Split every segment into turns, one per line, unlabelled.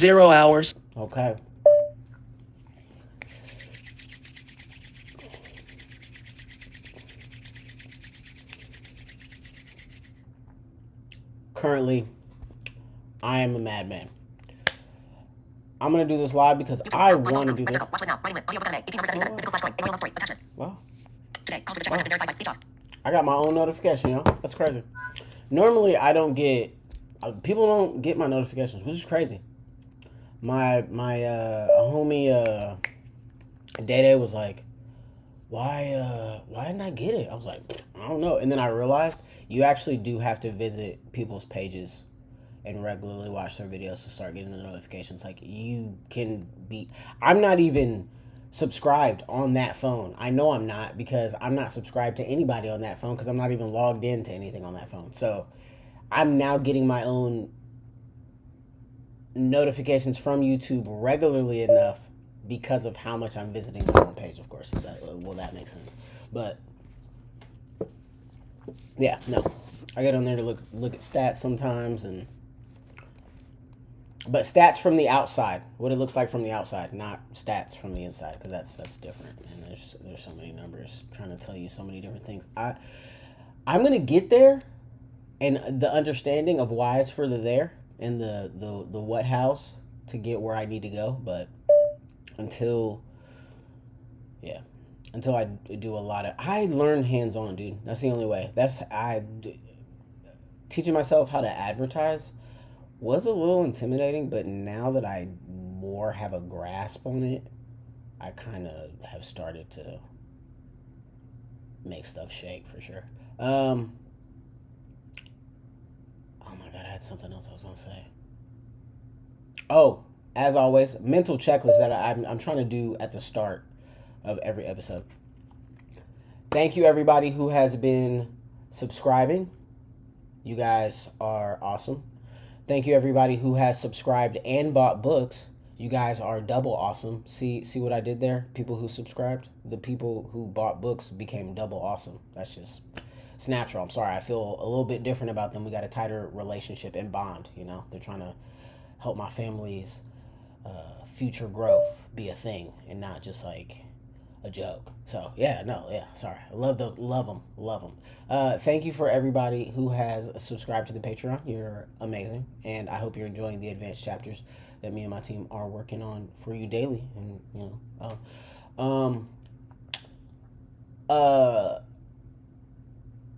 0 hours.
Okay. Currently, I am a madman. I'm going to do this live because I want to do this. Wow. I got my own notification, yo. That's crazy. Normally, I don't get... people don't get my notifications, which is crazy. My homie, Day was like, why didn't I get it? I was like, I don't know. And then I realized you actually do have to visit people's pages and regularly watch their videos to start getting the notifications. Like, you can be... I'm not even subscribed on that phone. I know I'm not, because I'm not subscribed to anybody on that phone, because I'm not even logged into anything on that phone. So I'm now getting my own notifications from YouTube regularly enough because of how much I'm visiting my own page, of course. That makes sense. But yeah, no. I get on there to look at stats sometimes, but stats from the outside, what it looks like from the outside, not stats from the inside, because that's different. And there's so many numbers trying to tell you so many different things. I'm gonna get there, and the understanding of why it's further there, and the what house to get where I need to go. But until I do a lot of... I learn hands-on, dude. That's the only way. Teaching myself how to advertise was a little intimidating, but now that I more have a grasp on it, I kind of have started to make stuff shake, for sure. Oh my God, I had something else I was gonna say. Oh, as always, mental checklist that I'm trying to do at the start of every episode. Thank you, everybody who has been subscribing. You guys are awesome. Thank you, everybody who has subscribed and bought books. You guys are double awesome. See what I did there? People who subscribed, the people who bought books became double awesome. It's natural. I'm sorry. I feel a little bit different about them. We got a tighter relationship and bond, you know? They're trying to help my family's future growth be a thing and not just like a joke. So sorry. I love them. Thank you for everybody who has subscribed to the Patreon. You're amazing, and I hope you're enjoying the advanced chapters that me and my team are working on for you daily. And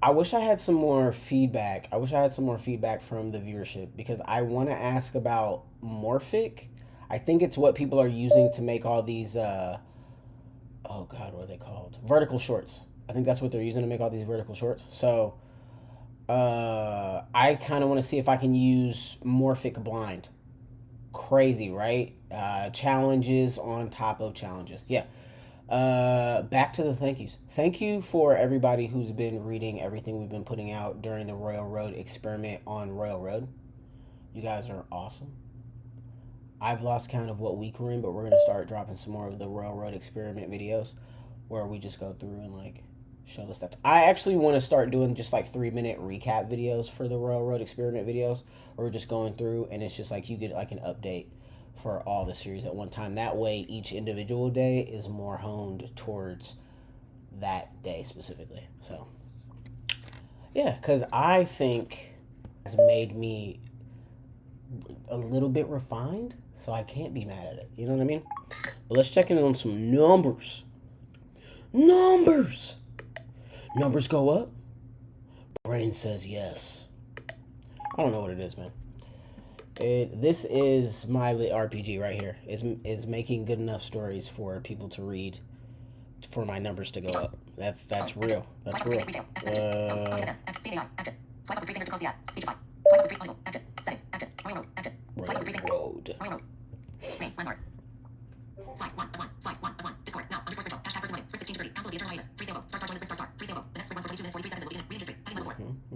I wish I had some more feedback. from the viewership, because I want to ask about Morphic. I think it's what people are using to make all these oh God, what are they called? Vertical shorts. I think that's what they're using to make all these vertical shorts. So I kind of want to see if I can use Morphic blind. Crazy, right? Challenges on top of challenges. Yeah. Back to the thank yous. Thank you for everybody who's been reading everything we've been putting out during the RoyalRoad experiment on RoyalRoad. You guys are awesome. I've lost count of what week we're in, but we're going to start dropping some more of the RoyalRoad experiment videos where we just go through and like show the stats. I actually want to start doing just like 3-minute recap videos for the RoyalRoad experiment videos, where we're just going through and it's just like you get like an update for all the series at one time. That way each individual day is more honed towards that day specifically. So yeah, because I think it's made me a little bit refined, so I can't be mad at it. You know what I mean? But let's check in on some numbers. Numbers go up. Brain says yes. I don't know what it is, man. This is my RPG right here. Is making good enough stories for people to read, for my numbers to go up. That's real. That's real. RoyalRoad.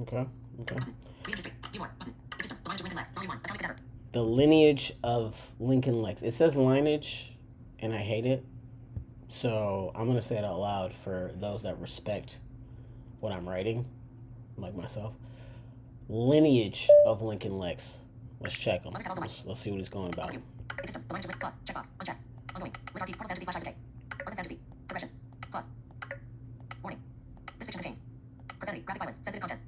Okay. The lineage of Lincoln Lex. It says lineage, and I hate it. So I'm gonna say it out loud for those that respect what I'm writing, like myself. Lineage of Lincoln Lex. Let's check him. Let's see what he's going about.
Epistems. The language plus. Checkbox. Unchecked. Ongoing. With RP. Portal fantasy / ISK. Urban fantasy. Progression. Plus. Warning. This fiction contains profanity, graphic violence, sensitive content.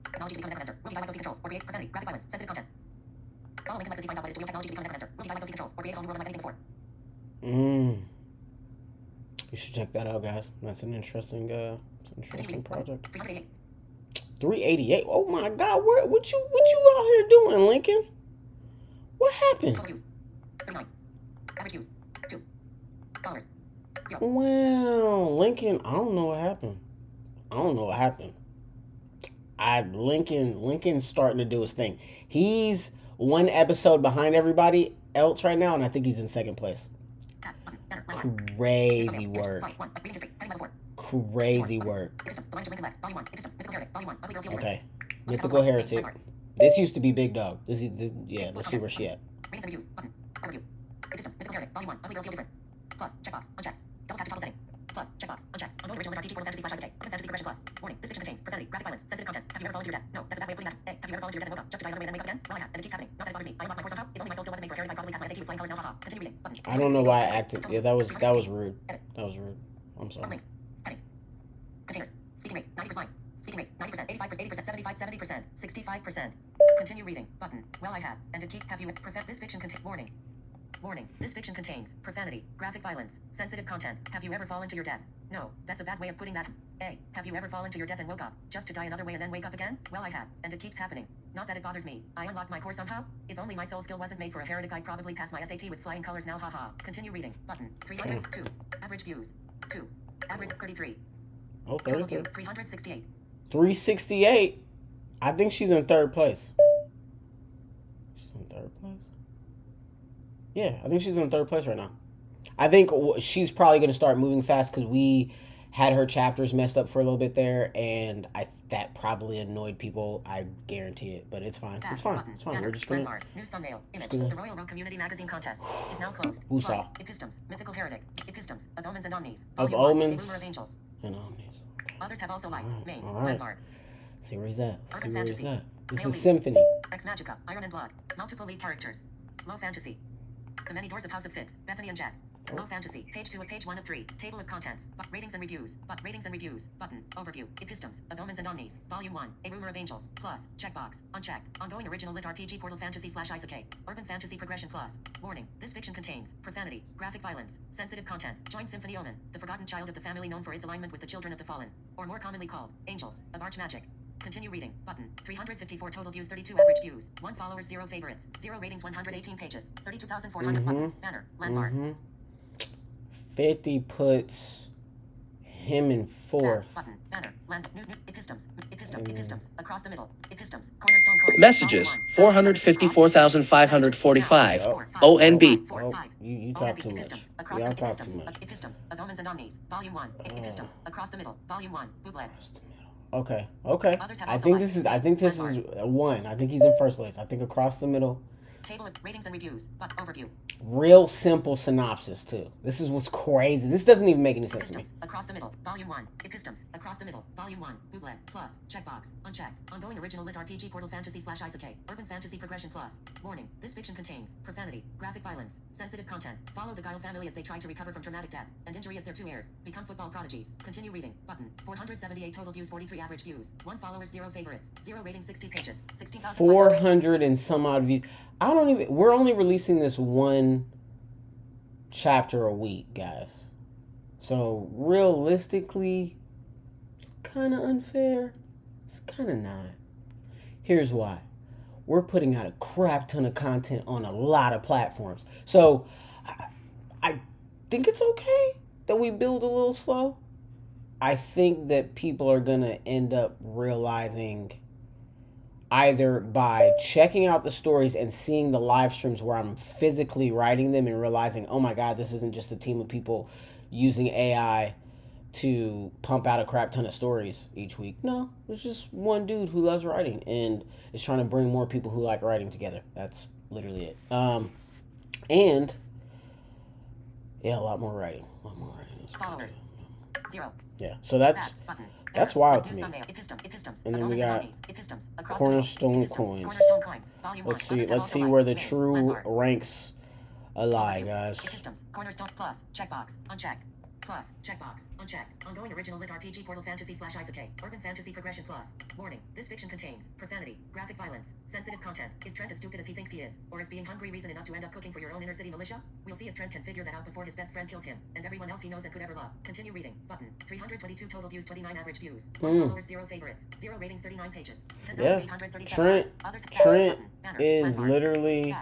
Technology to become a necromancer. Will be direct those controls or create profanity, graphic violence, sensitive content. Following complexity finds out that it's real technology to become a necromancer. Will be direct those controls or create a whole new world unlike anything before.
You should check that out, guys. That's an interesting project.
388.
388. Oh my God, what you out here doing, Lincoln? What happened?
Total views. 39. Average views. 2. Followers. 0.
Wow, Lincoln. I don't know what happened. Lincoln's starting to do his thing. He's one episode behind everybody else right now, and I think he's in second place. Crazy work. Crazy work. Okay. Mythical Heretic. This used to be Big Dog. Let's see where she at.
Ratings and reviews. Button. Overview. Epistems. Mythical Heretic. Volume 1. Ugly girls feel different. Plus. Checkbox. Unchecked. Double tap to toggle setting. Plus. Checkbox. Unchecked. Ongoing original RPG portal fantasy / ISK. Urban fantasy progression plus. Warning. This fiction contains profanity, graphic violence, sensitive content. Have you ever fallen to your death? No. That's a bad way of putting that. A. Have you ever fallen to your death and woke up just to die another way and then wake up again? Well, I have, and it keeps happening. Not that it bothers me. I unlocked my core somehow. If only my soul still wasn't made for a heretic, I probably passed my SAT with flying colors now. Haha. Continue reading. Button.
I don't know why I acted. Yeah, that was rude. That was rude. I'm sorry.
Links. Headings. Containers. Speaking rate. 90% lines. Speaking rate. 90%. 85%. 80%. 75%. 70%. 65%. Continue reading. Button. Well, I have, and it keep. Have you this fiction contain warning. Warning. This fiction contains profanity, graphic violence, sensitive content. Have you ever fallen to your death? No, that's a bad way of putting that. A. Have you ever fallen to your death and woke up just to die another way and then wake up again? Well, I have, and it keeps happening. Not that it bothers me. I unlocked my core somehow. If only my soul skill wasn't made for a heretic, I'd probably pass my SAT with flying colors now. Haha. Continue reading. Button. 302. Average views. 2. Average 33.
Oh,
Total view 368.
368. I think she's in third place. She's in third place? Yeah, I think she's in third place right now. I think she's probably going to start moving fast because we had her chapters messed up for a little bit there, and that probably annoyed people. I guarantee it, but it's fine. It's fine.
Button,
it's fine.
banner,
We're just going
to... News thumbnail. Image. The RoyalRoad Community Magazine Contest is now closed.
Woosah.
Epistems. Mythical Heretic. Epistems. Of Omens and Omnis.
Of
Volume 1,
Omens
A Rumor of Angels.
and Omnis.
Others have also liked. Main.
All right.
Landmark.
See where he's at.
Urban fantasy.
This
Male
is
lead.
Symphony.
Ex Magica. Iron and Blood. Multiple lead characters. Low fantasy. The Many Doors of House of Figs. Bethany and Jet. Low fantasy. Page 2 of page 1 of 3. Table of contents. Ratings and reviews. Ratings and reviews. Button. Overview. Epistems. Of Omens and Omnis. Volume 1. A Rumor of Angels. Plus. Checkbox. Unchecked. Ongoing original lit RPG portal fantasy / ISK. Urban fantasy progression plus. Warning. This fiction contains profanity, graphic violence, sensitive content. Join Symphony Omen, the forgotten child of the family known for its alignment with the children of the fallen, or more commonly called angels of archmagic. Continue reading. Button. 354 total views, 32 average views, 1 followers, 0 favorites, 0 ratings, 118 pages, 32,400. Button. Banner. Landmark.
50 puts him in fourth.
Button. Banner. Land. New. Epistems. Epistems. Across the middle. Epistems. Cornerstone coin.
Messages 454,545. ONB.
Oh, you talk too much. Y'all talk too much.
Epistems. Of Omens and Omnis. Volume 1. Epistems. Across the middle. Volume 1. Bootleg.
Okay.
Others have
I
also
think
liked.
this is one. I think he's in first place. I think across the middle.
Table of ratings and reviews. Overview.
Real simple synopsis too. This is what's crazy. This doesn't even make any sense to me.
Epistems. Across the middle. Volume 1. Epistems. Across the middle. Volume 1. Bootleg. Plus. Checkbox. Unchecked. Ongoing original lit RPG portal fantasy / ISK. Urban fantasy progression plus. Warning. This fiction contains profanity, graphic violence, sensitive content. Follow the Guile family as they try to recover from traumatic death and injury as their 2 heirs become football prodigies. Continue reading. Button. 478 total views, 43 average views, 1 followers, 0 favorites, 0 ratings, 60 pages, 16,000.
400 and some odd views. We're only releasing this one chapter a week, guys. So realistically, it's kind of unfair. It's kind of not. Here's why. We're putting out a crap ton of content on a lot of platforms. So I think it's okay that we build a little slow. I think that people are going to end up realizing, either by checking out the stories and seeing the live streams where I'm physically writing them and realizing, oh my God, this isn't just a team of people using AI to pump out a crap ton of stories each week. No, it's just one dude who loves writing and is trying to bring more people who like writing together. That's literally it. And yeah, a lot more writing.
Followers. 0.
Yeah, so that's wild to me. And then we got Cornerstone Coins. Let's see where the true ranks a lie, guys.
Epistems. Cornerstone. Plus. Checkbox. Unchecked. Plus. Checkbox. Unchecked. Ongoing original lit RPG portal fantasy / isekai. Urban fantasy progression plus. Warning. This fiction contains profanity, graphic violence, sensitive content. Is Trent as stupid as he thinks he is? Or is being hungry reason enough to end up cooking for your own inner city militia? We'll see if Trent can figure that out before his best friend kills him, and everyone else he knows and could ever love. Continue reading. Button. 322 total views, 29 average views. 1 followers, 0 favorites. 0 ratings, 39 pages. 10,837
Trent is literally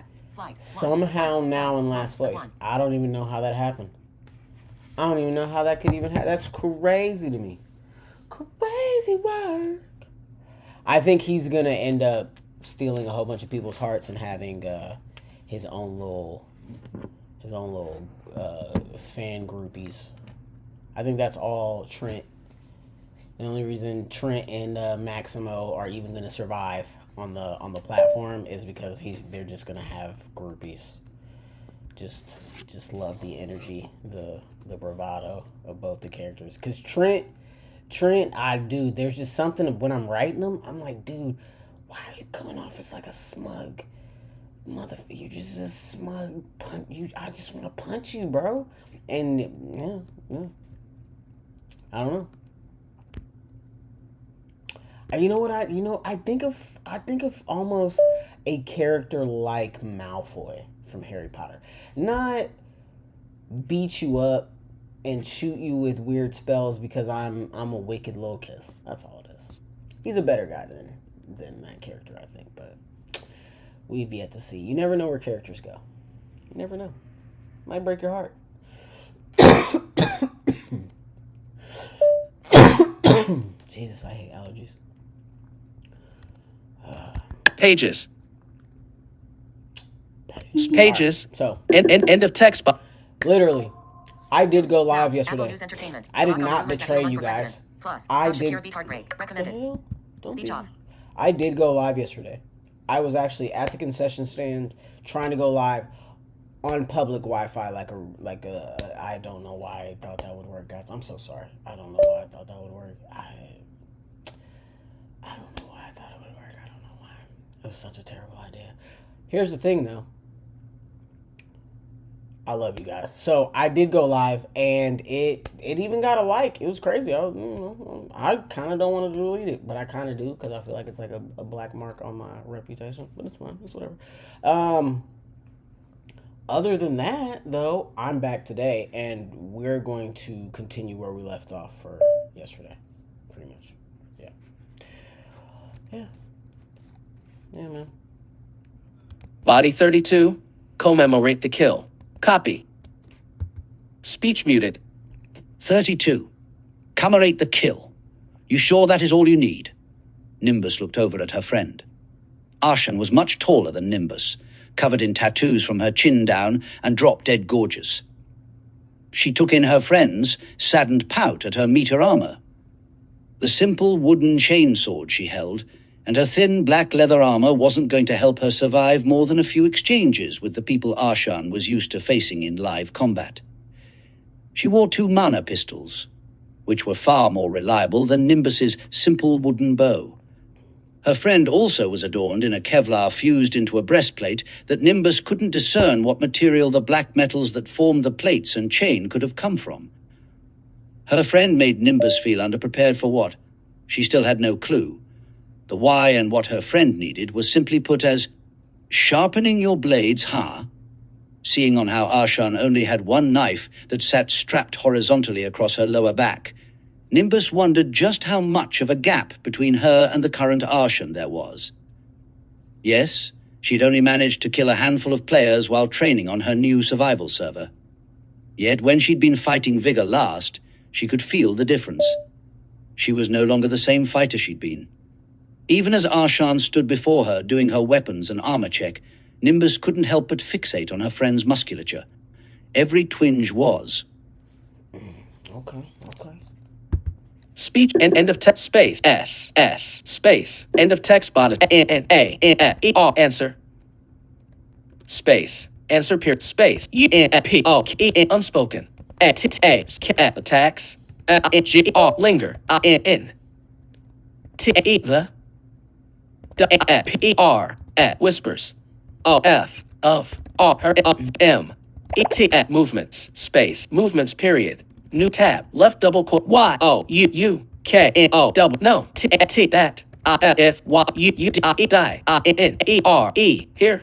somehow now in last place. I don't even know how that happened. I don't even know how that could even happen. That's crazy to me. Crazy work. I think he's going to end up stealing a whole bunch of people's hearts and having his own little fan groupies. I think that's all Trent. The only reason Trent and Maximo are even going to survive on the platform is because they're just going to have groupies. Just love the energy, the bravado of both the characters. Because Trent, there's just something when I'm writing them, I'm like, dude, why are you coming off as like a smug you just a smug punch. I just want to punch you, bro. And yeah. I don't know. I think of almost a character like Malfoy from Harry Potter. Not beat you up and shoot you with weird spells because I'm a wicked little kid. That's all it is. He's a better guy than that character, I think, but we've yet to see. You never know where characters go. You never know. Might break your heart. Jesus, I hate allergies.
Pages.
So,
End of text.
Literally, I did go live yesterday. I did not betray you guys. I did go live yesterday. I was actually at the concession stand trying to go live on public Wi-Fi I don't know why I thought that would work, guys. I'm so sorry. I don't know why I thought that would work. I don't know why I thought it would work. I don't know why. It was such a terrible idea. Here's the thing, though. I love you guys. So I did go live, and it even got a like. It was crazy. I kind of don't want to delete it, but I kind of do because I feel like it's like a black mark on my reputation. But it's fine. It's whatever. Other than that, though, I'm back today, and we're going to continue where we left off for yesterday, pretty much. Yeah, man.
Body 32. Commemorate the kill. Copy. Speech muted.
32. Commemorate the kill. You sure that is all you need? Nimbus looked over at her friend. Arshan was much taller than Nimbus, covered in tattoos from her chin down and drop-dead gorgeous. She took in her friend's saddened pout at her meter armor. The simple wooden chainsword she held, and her thin black leather armor wasn't going to help her survive more than a few exchanges with the people Arshan was used to facing in live combat. She wore 2 mana pistols, which were far more reliable than Nimbus's simple wooden bow. Her friend also was adorned in a Kevlar fused into a breastplate that Nimbus couldn't discern what material the black metals that formed the plates and chain could have come from. Her friend made Nimbus feel underprepared for what? She still had no clue. The why and what her friend needed was simply put as, sharpening your blades, huh? Seeing on how Arshan only had one knife that sat strapped horizontally across her lower back, Nimbus wondered just how much of a gap between her and the current Arshan there was. Yes, she'd only managed to kill a handful of players while training on her new survival server. Yet when she'd been fighting Vigor last, she could feel the difference. She was no longer the same fighter she'd been. Even as Arshan stood before her doing her weapons and armor check, Nimbus couldn't help but fixate on her friend's musculature. Every twinge was.
Okay.
Speech and end of text space. S space. End of text bonus. N-A-E-R. Answer. Space. Answer period. Space. E-N-P-O-E-N. Unspoken. Attacks. G-R. Linger. N. T-E. The. D-P-R. Whispers. O-F. Of. R. M. E-T at movements, space, movements period. New tab, left double quote, Y-O-U-U-K-N-O double, no, T that, I-F-Y-U-U-D-I-E-I-N-E-R-E, here.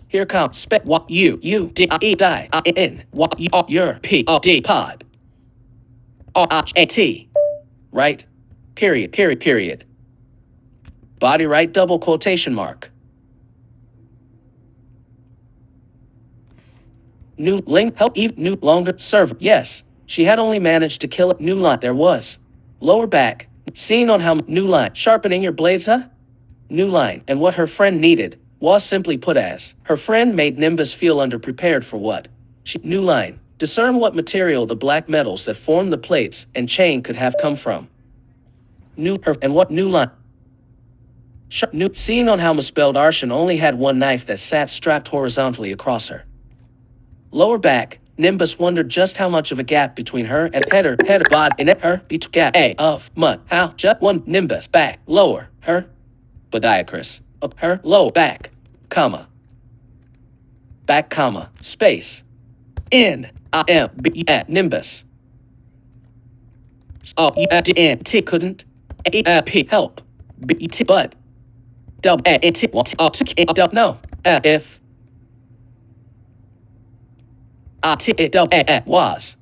Here comes spec Y-U-U-D-I-E-I-N, Y-U-R, P-O-D, pod. R-I-A-T, right, period. Body right double quotation mark. New link help even new longer server. Yes, she had only managed to kill a new line. There was. Lower back. Seen on how new line. Sharpening your blades, huh? New line. And what her friend needed was simply put as. Her friend made Nimbus feel underprepared for what? New line. Discern what material the black metals that formed the plates and chain could have come from. New her and what new line? Seeing on how misspelled Arshan only had one knife that sat strapped horizontally across her. Lower back, Nimbus wondered just how much of a gap between her and header body and her between gap a of mud. How just one Nimbus back lower her Bodiacris up her low back comma back comma space N I M B at Nimbus. Oh N T couldn't A P help B T but double A T no if was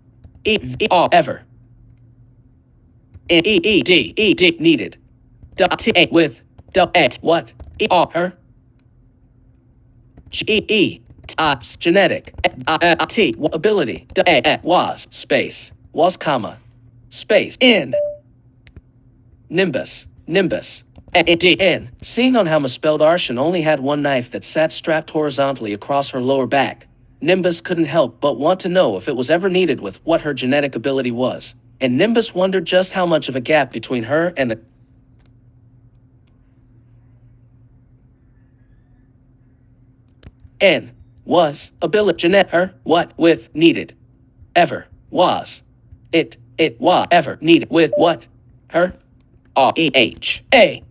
ever N-E-E-D needed T with what her G-E genetic T ability was space was comma space in Nimbus N. Seeing on how misspelled Arshan only had one knife that sat strapped horizontally across her lower back, Nimbus couldn't help but want to know if it was ever needed with what her genetic ability was, and Nimbus wondered just how much of a gap between her and the N was ability genet her what with needed ever was it was ever needed with what her R-E-H-A-R-R-A-N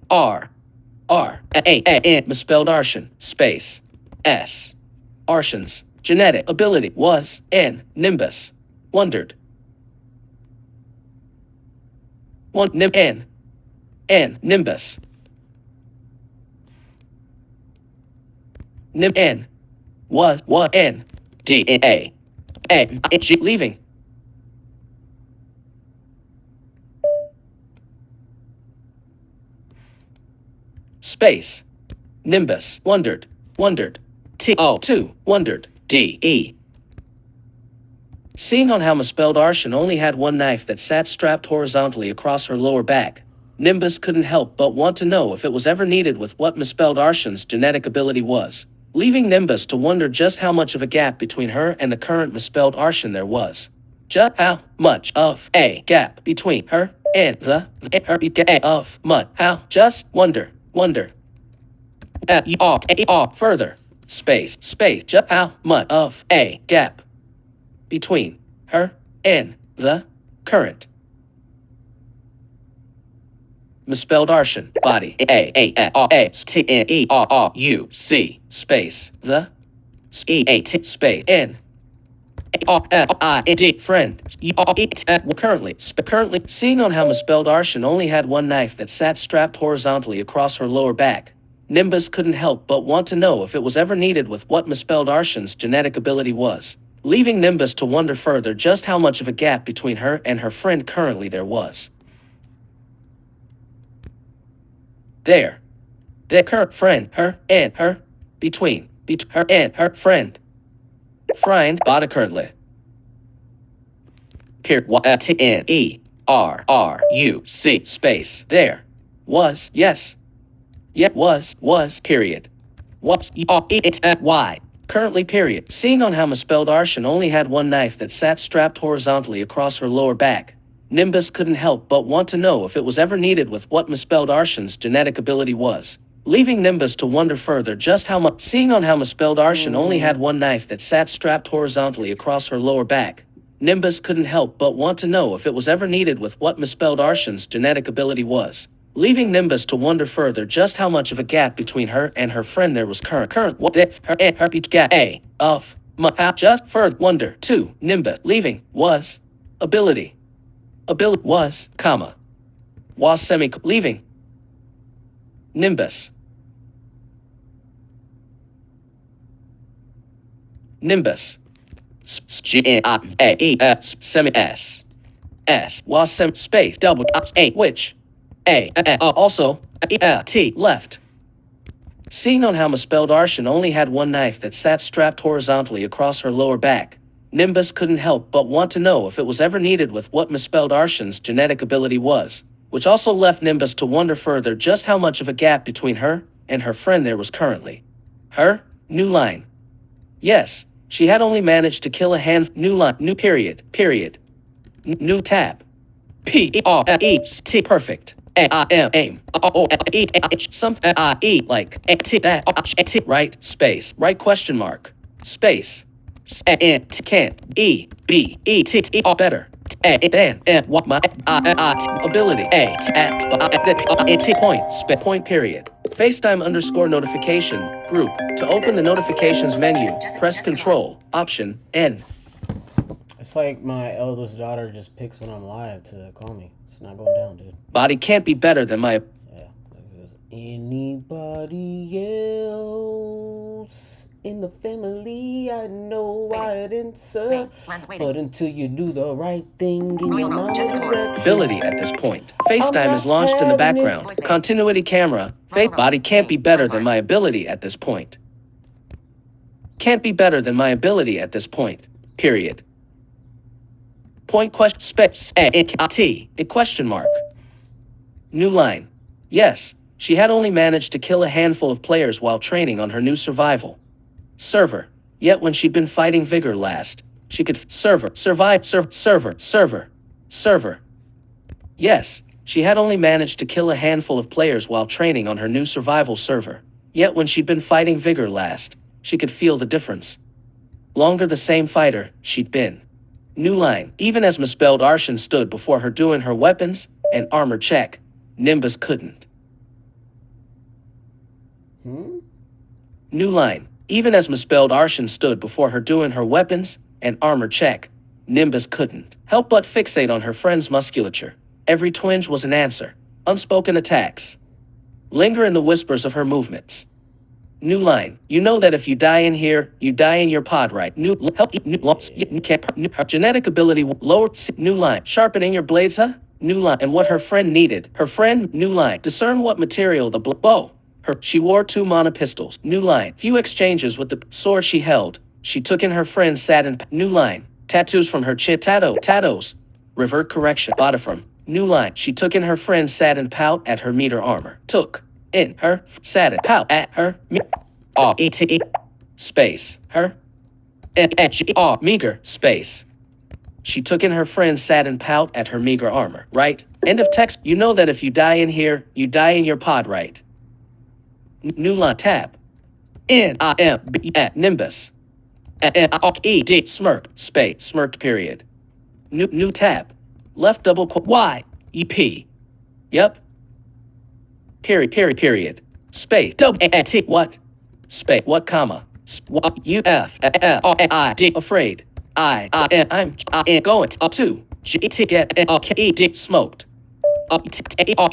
misspelled Arshan space S Arshan's genetic ability was N. Nimbus wondered. N. Nimbus. N. Was N. D. A. G. Leaving. Space. Nimbus wondered. T-O-2 wondered. D-E. Seeing on how misspelled Arshan only had one knife that sat strapped horizontally across her lower back, Nimbus couldn't help but want to know if it was ever needed with what misspelled Arshan's genetic ability was, leaving Nimbus to wonder just how much of a gap between her and the current misspelled Arshan there was. Just how much of a gap between her and the of mud. How just wonder. Further. Space, just how much of a gap between her and the current misspelled Arshan body A-A-R-A-T-N-E-R-R-U-C space the E-A-T space N I-N-D friend currently seeing on how misspelled Arshan only had one knife that sat strapped horizontally across her lower back, Nimbus couldn't help but want to know if it was ever needed with what misspelled Arshan's genetic ability was, leaving Nimbus to wonder further just how much of a gap between her and her friend currently there was. Their current friend, her and her, between her and her friend. Body currently. Here, T-N-E-R-R-U-C space. There was, yes. Yet was, period. Was, Y. Currently, period. Seeing on how misspelled Arshan only had one knife that sat strapped horizontally across her lower back, Nimbus couldn't help but want to know if it was ever needed with what misspelled Arshan's genetic ability was, leaving Nimbus to wonder further just how much. Seeing on how misspelled Arshan only had one knife that sat strapped horizontally across her lower back, Nimbus couldn't help but want to know if it was ever needed with what misspelled Arshan's genetic ability was, leaving Nimbus to wonder further just how much of a gap between her and her friend there was current what her and her gap a of Just further wonder. 2. Nimbus. Leaving. Was. Ability. Ability. Was. Comma. Was leaving. Nimbus. Nimbus. G-I-A-E-S. Semi-S. S. Was space. Double. A. Which. Also. T. Left. Seeing on how misspelled Arshan only had one knife that sat strapped horizontally across her lower back, Nimbus couldn't help but want to know if it was ever needed with what misspelled Arshan's genetic ability was, which also left Nimbus to wonder further just how much of a gap between her and her friend there was currently. Her? New line. Yes, she had only managed to kill a hand. New line. New period. New tab. P-E-R-E-T. Perfect. Aim. Some like that. Right space. Right question mark. Space. Can't. E-B-E-T. Better. What my ability. Point period. FaceTime _ notification group. To open the notifications menu, press Control Option N.
It's like my eldest daughter just picks when I'm live to call me. It's not going down, dude.
Body can't be better than my.
Yeah. Anybody else in the family? I know I'd answer. But until you do the right thing in your mind direction.
Ability at this point. FaceTime is launched in the background. Continuity camera. Body can't be better than my ability at this point. Can't be better than my ability at this point. Period. Point question space T. A question mark. New line. Yes, she had only managed to kill a handful of players while training on her new survival server. Yet when she'd been fighting Vigor last, she could survive. Yes, she had only managed to kill a handful of players while training on her new survival server. Yet when she'd been fighting Vigor last, she could feel the difference. Longer the same fighter she'd been. New line. Even as misspelled Arshan stood before her doing her weapons and armor check, Nimbus couldn't. New line. Even as misspelled Arshan stood before her doing her weapons and armor check, Nimbus couldn't help but fixate on her friend's musculature. Every twinge was an answer. Unspoken attacks. Linger in the whispers of her movements. New line. You know that if you die in here, you die in your pod, right? New genetic ability lower. New line. Sharpening your blades, huh? New line. And what her friend needed. Her friend. New line. Discern what material the bow. She wore 2 mana pistols. New line. Few exchanges with the sword she held. She took in her friend's satin. New line. Tattoos from her chin. Tattoos. Revert correction. Bought from. New line. She took in her friend's satin pout at her meter armor. Took in her satin pout at her space her meager space. She took in her friend's satin pout at her meager armor. Right. End of text. You know that if you die in here, you die in your pod, right? New line. Tab. N-I-M-B at Nimbus. N-I-E-D smirk space smirked period. New tab. Left double quote Y-E-P. Yep. Period. Space. W-A-T. What? Space. What, comma? U-F-L-I-D. Afraid. I'm going to G-T get E-D smoked.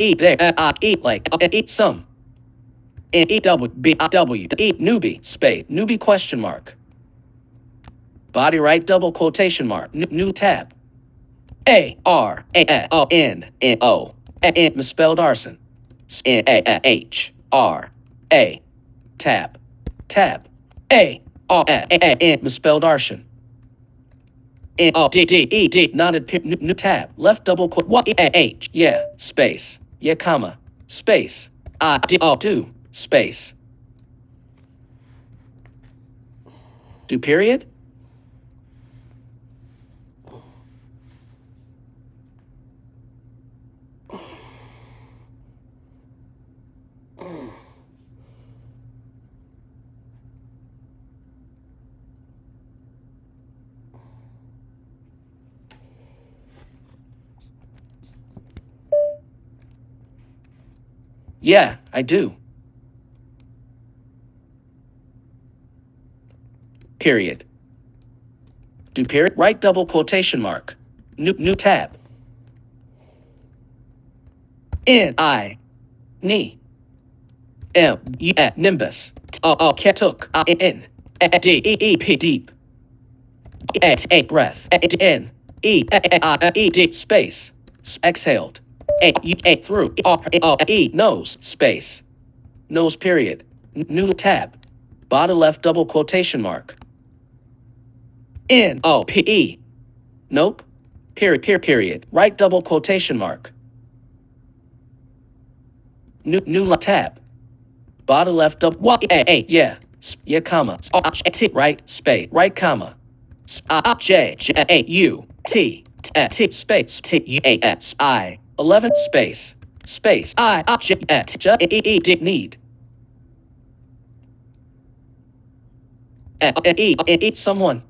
E there. E like eat some. E-W-B-W. E newbie. Space. Newbie question mark. Body right double quotation mark. New tab. A-R-A-O-N-N-O. Misspelled arson. A-H-R-A. Tab. A-R-A-N. Misspelled arson. N-O-D-D-E-D. Nodded new tab. Left double quote. What? A-H. Yeah. Space. Yeah, comma. Space. I-D-O-Do. Space. Do period? Yeah, I do. Period. Do period. Right double quotation mark. New tab. N-I. Ni. M-E. Nimbus. Took. N-D-E-E-P. Deep. A breath. N-E-D. Space. Exhaled. A through. E. Nose. Space. Nose period. New tab. Bottom left double quotation mark. N-O-P-E. Nope. Period. Right double quotation mark. New tab. Bottom left double. Yeah. Yeah, comma. Right space. Right comma. J-U-T. T space. T-U-A-S-I. 11 space. Space. I-J-T. Need. Someone.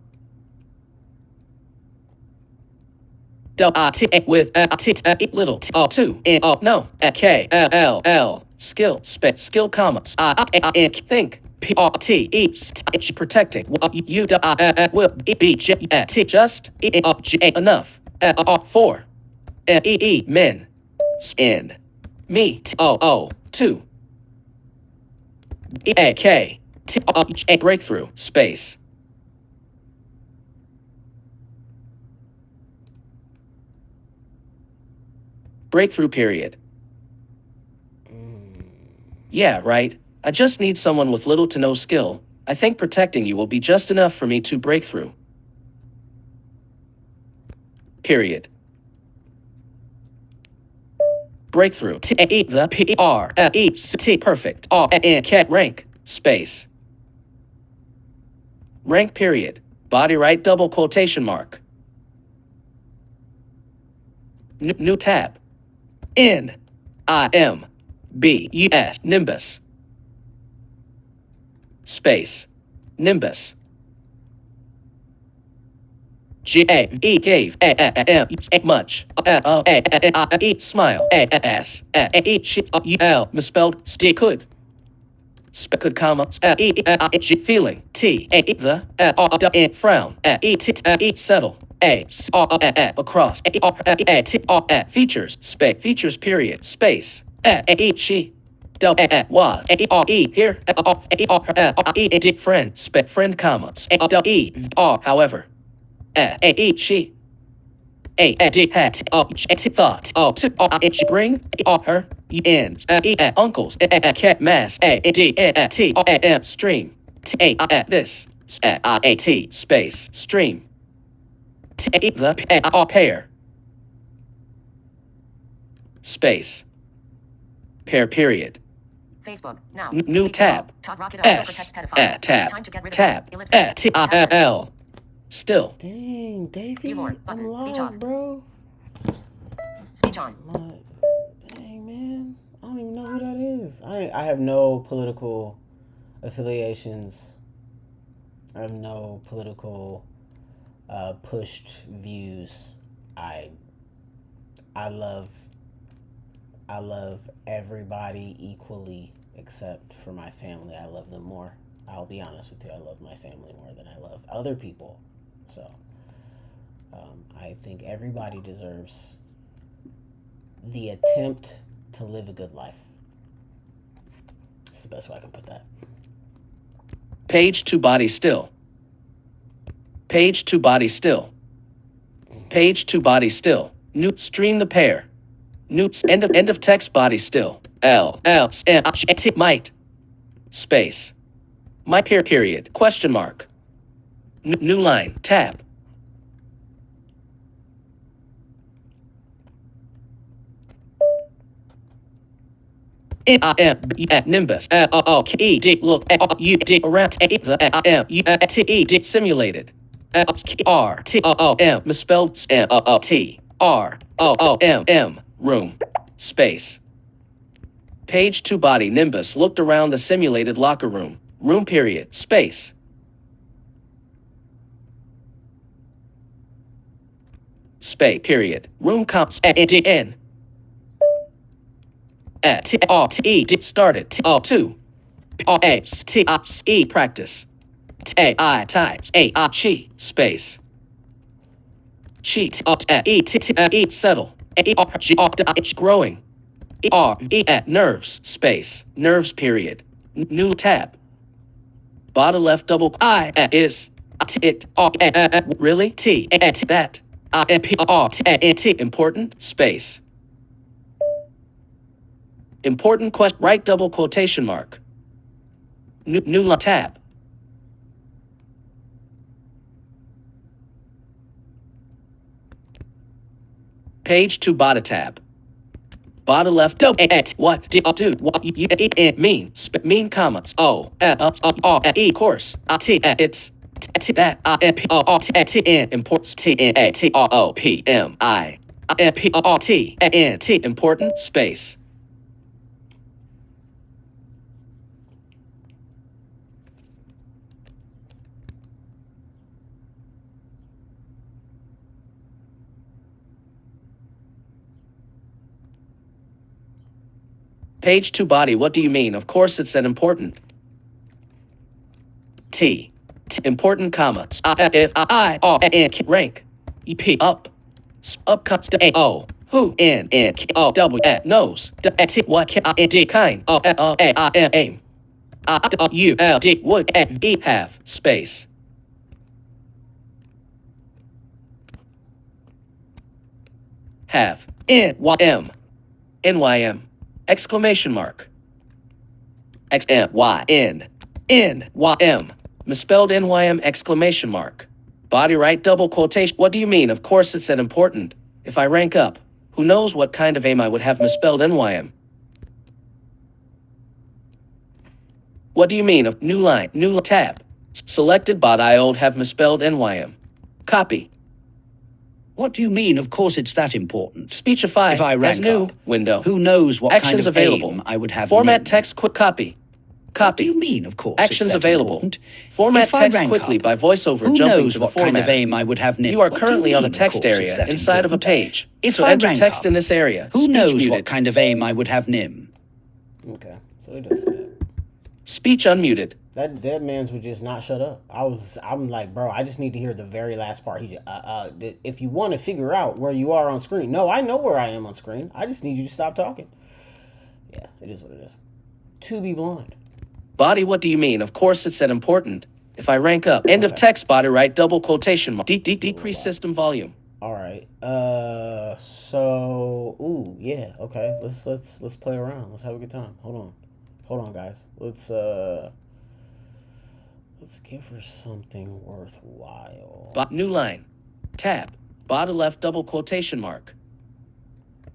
With little two no K-L-L skill space skill commas think P-R-T-E protecting you will be just enough 4 E men in me two K T breakthrough space. Breakthrough period. Yeah, right. I just need someone with little to no skill. I think protecting you will be just enough for me to break through. Period. Breakthrough. The P-R-E-C-T. Perfect. R-N-K. Rank. Space. Rank period. Body right double quotation mark. New tab. N-I-M-B-U-S. Nimbus. Space. Nimbus. G-A-E gave A-M-E much A-E smile A-S-A-E shit U-L misspelled st could could comma E-G feeling T-A-E the A-E frown A-E-T-A-E settle A-S-A-E across A-E-T-A features space features period space A-E she was A-E here A-E friend friend comma A-E however A she A hat thought to bring her ends uncles cat mass T stream this T space stream the pair space pair period.
Facebook now.
New tab.
Todd Rocket also
S
protects pedophiles.
tab
Time to get rid of
tab
them. Ellipsis.
T-I-L still.
Dang, Davey,
View more.
I'm
Button. Speech
live,
off.
bro.
Speech on.
Dang, man. I don't even know who that is. I have no political affiliations. I have no political pushed views. I love everybody equally except for my family. I love them more. I'll be honest with you. I love my family more than I love other people. So I think everybody deserves the attempt to live a good life. It's the best way I can put that.
Page to body still. Page to body still. Page to body still. New stream the pair. New end of text body still. L M T might space. My period question mark. New line tab. Nimbus E-D look U-D around E-M-U-T-E simulated R-T-O-O-M misspelled T-R-O-O-M-M room space page to body Nimbus looked around the simulated locker room room period space space period room comps N T-R-T-E started T-O-2 P-R-A-S-T-I-E practice T-A-I types A-I-Chi space cheat, settle, growing, nerves, space, nerves period, new tab, bottom left double is, it, really, that, important, space, important question, right double quotation mark, new tab, page to bottom tab. Bottom left, what do what you mean, mean commas, course, it's that, importance, important, space. Page to body, what do you mean? Of course it said important. Important comma. If rank. EP up. Up comes to O. Who in O W knows. What D kind. Aim. U L D would have space. Have NYM. Exclamation mark. NYM. Misspelled NYM exclamation mark. Body right double quotation. What do you mean? Of course it said important. If I rank up, who knows what kind of aim I would have misspelled NYM? What do you mean of new line, new tab? Selected bot I old have misspelled NYM. Copy.
What do you mean? Of course it's that important.
Speechify
If I
as
rank
new
up,
window.
who knows what
Actions
kind of
available.
aim I would have
Format
named.
text quick copy.
What do
Copy.
you mean? Of course
Actions
it's that
available.
important.
Format
If I
text
rank
quickly
up,
by voiceover
who
jumping
knows
to the
what kind of
format.
aim I would have named.
You are
What do
currently on the
mean, of
text
course it's
area
that
inside of a
important?
page.
If
So
I
enter
rank
text
up,
in this area.
Who
Speech
knows
muted.
what kind of aim I would have nim?
Okay, so it just said
Speech unmuted.
that dead man's would just not shut up. I'm like, bro, I just need to hear the very last part. He just, if you want to figure out where you are on screen, no, I know where I am on screen. I just need you to stop talking. Yeah, it is what it is. To be blind.
Body, what do you mean? Of course it said important. If I rank up. End of
Okay.
text body right double quotation mark. Decrease system volume.
All right. So, ooh, yeah. Okay. Let's play around. Let's have a good time. Hold on, guys. Let's give her something worthwhile.
New line. Tab. Bottom left double quotation mark.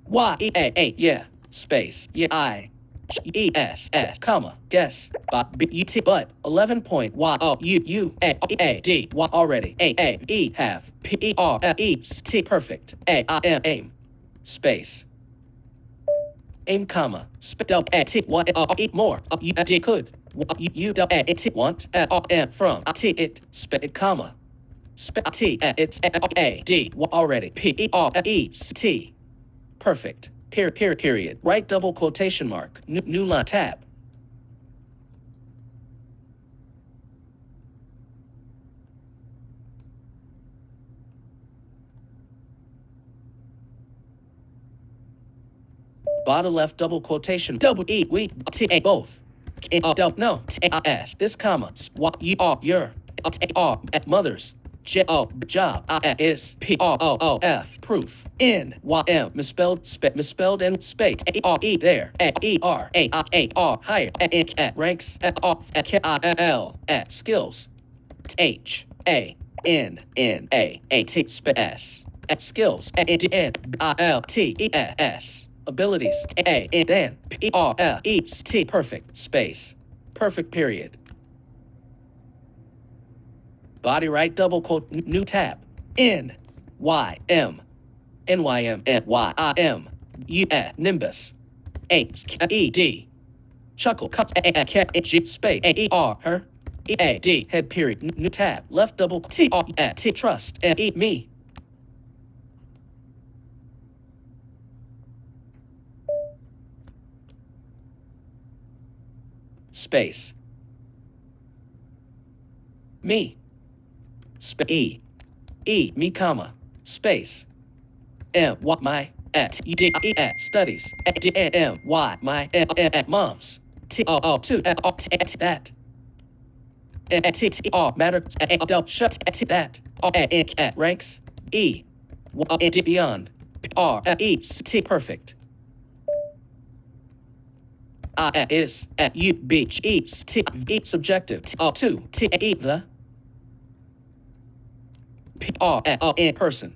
Y-E-A-A. Yeah. Space. Yeah. I-E-S-S. Comma. Guess. B-E-T. But. 11 point. Y-O-U-U-A-A-D. Y already. A-A-E. Have. P-E-R-E-S-T. Perfect. A-I-M. Aim. Space. Aim, comma. T. Y-E. More. You-D. Could. You-D. Want. From. T. It. It. Comma. T. It's. A-D. Already. P-E-R-E-S-T. Perfect. Period. Right double quotation mark. New line tab. Bottom left double quotation. Double E. We. T. A. Both. No. T. A. S. This comma. You are your. T. R. Mothers. J. O. Job. I. Is. P. R. O. O. F. Proof. N. Y. M. Misspelled in space. A. R. E. There. A. E. R. A. I. A. R. Higher. At. Ranks. At. Off. At. K. I. L. At. Skills. H. A. N. N. A. A. T. S. At. Skills. N. N. I. L. T. E. S. Abilities. A. N. P. R. L. E. T. Perfect. Space. Perfect period. Body right double quote. New tab. N. Y. M. N. Y. M. N. Y. I. M. U. Nimbus. A. E. D. Chuckle. Cups. A. Cat. G. Space. A. E. R. Her. E. A. D. Head period. New tab. Left double. T. R. T. Trust. N. E. Me. Space. Me. E. E. Me, comma. space. M what my at E D E at studies at D M Y my at moms T O to at that at T T R matter at del shut at that at ranks E at beyond R at E T perfect I is at U B E T E subjective T O to T E the P R at in person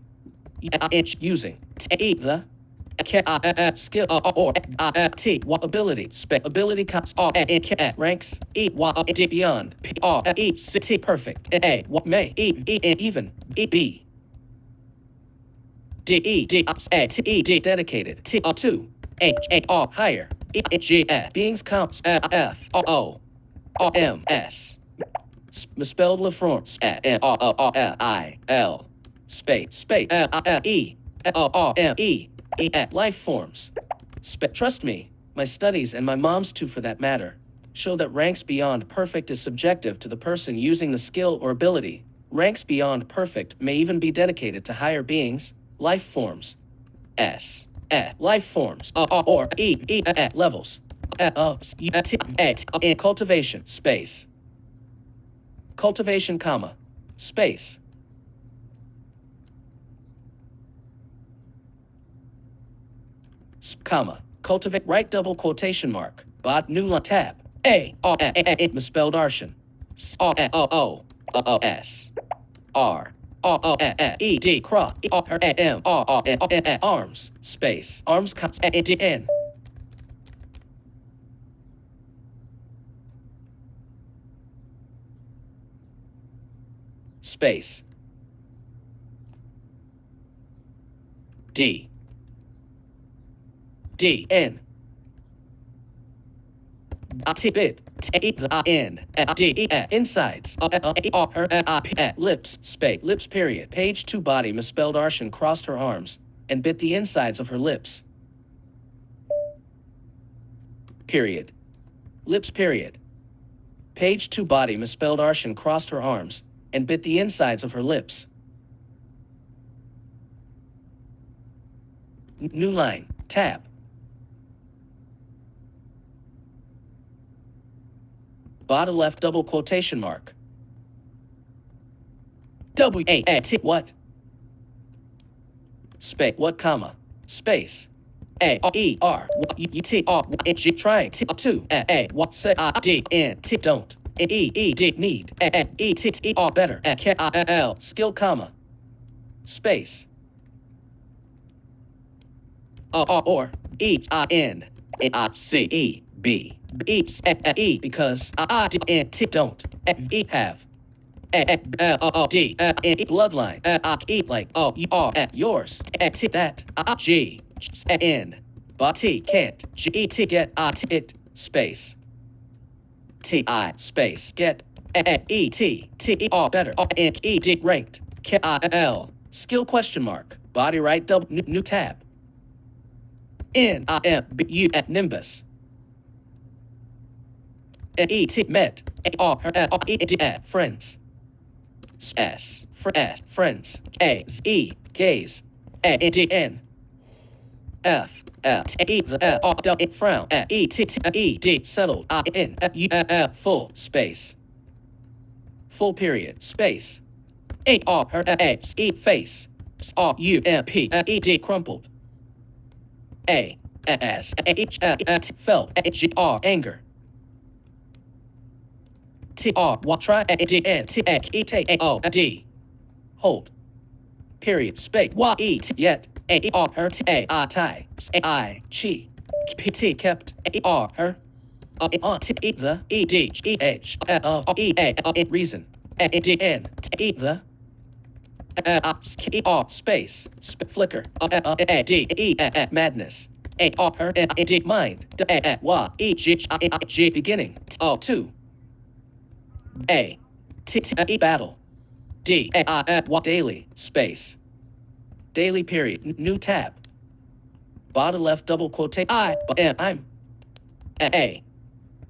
inch using T the skill or T what ability spec ability comes at ranks E what beyond P R E T perfect A what may E even E B D E D A T E D dedicated T O 2 H A R higher E G beings counts F O R M S misspelled LaFrance I L space E O R M E at life forms. Trust me, my studies and my mom's too for that matter show that ranks beyond perfect is subjective to the person using the skill or ability. Ranks beyond perfect may even be dedicated to higher beings, life forms. S life forms or E levels. In cultivation space. Cultivation comma space. Comma, cultivate right double quotation mark, bot new line tab, A, misspelled Arshan, S, R, E, D, cross, M, arms, space, arms, N, space, D, N bit N D insides lips space lips period page 2 body misspelled Arshan crossed her arms and bit the insides of her lips period lips period page 2 body misspelled Arshan crossed her arms and bit the insides of her lips new line tab bottom left double quotation mark. W-A-T what? Space what comma? Space. A-E-R-U-T-R-G trying T-2 A-what say I-D-N-T don't E-E-D need E-T-T-R better K-I-L skill comma. Space. Or E-I-N-I-C-E-B E because I T don't E have D bloodline E like yours T that G N but T can't G T get it space T I space get E T T E R better E D ranked K I L skill question mark body right double new tab N I M B U at Nimbus E-T met friends S friends A E gaze D N F E frown E T E D settled N U full space full period space A R E face R U M P E D crumpled A S H felt G R anger T R what try D N T E T A O D hold period space Y E T yet A E R her T A I tie A I chi P T kept A E R her T E the E D E H E A reason A D N T E the E R space flicker A D E madness A R her D mind Y E G beginning O 2 A T T E battle D A I what daily space daily period new tab bottom left double quotation I I'm A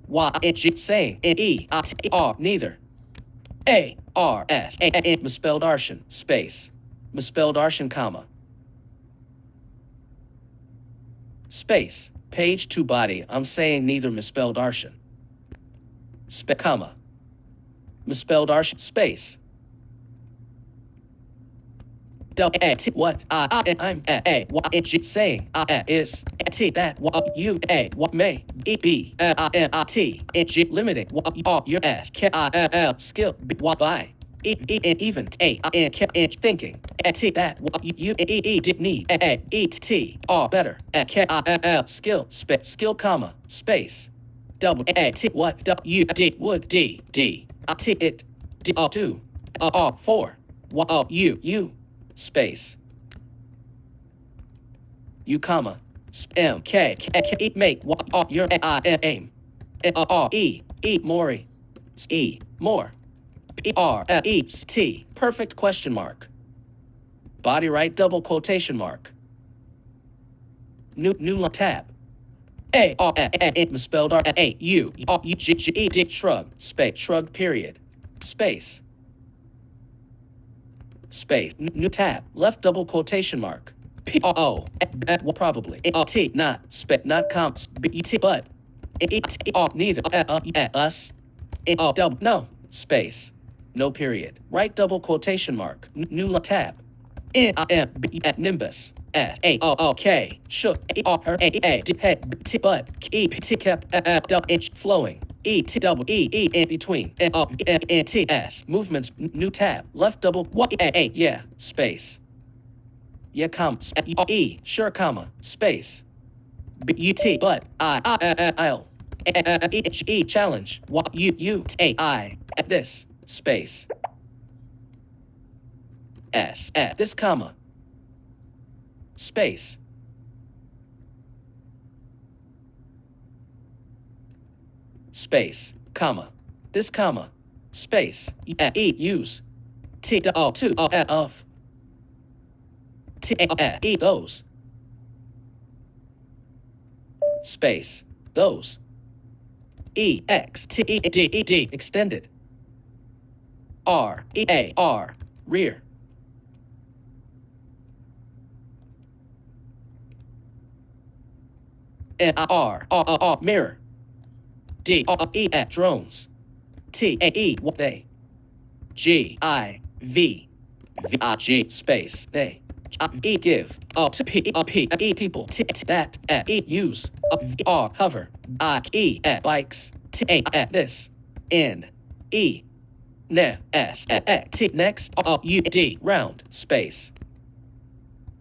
Y G saying E I T R neither A R S A misspelled Arshan space misspelled Arshan, comma. Space. Page 2 body. I'm saying neither misspelled Arshan. Comma. Misspelled Arshan. Space. What I'm saying is that what you what may be limiting what your ass skill what by even thinking that what you did need or better skill comma space double what you did would d it do for what you space you comma make what your aim mori more perfect question mark body right double quotation mark new tab misspelled shrug space shrug period space space new tab left double quotation mark probably not not comps but neither us double no space no period right double quotation mark new tab nimbus k shook her but kept flowing double in between s movements new tab left double what yeah space yeah comma sure comma space but I'll challenge what you at this space s at this comma space space comma this comma space use to of those space those extended r rear mirror at drones what they G space they give to people that use hover at bikes at this n next round space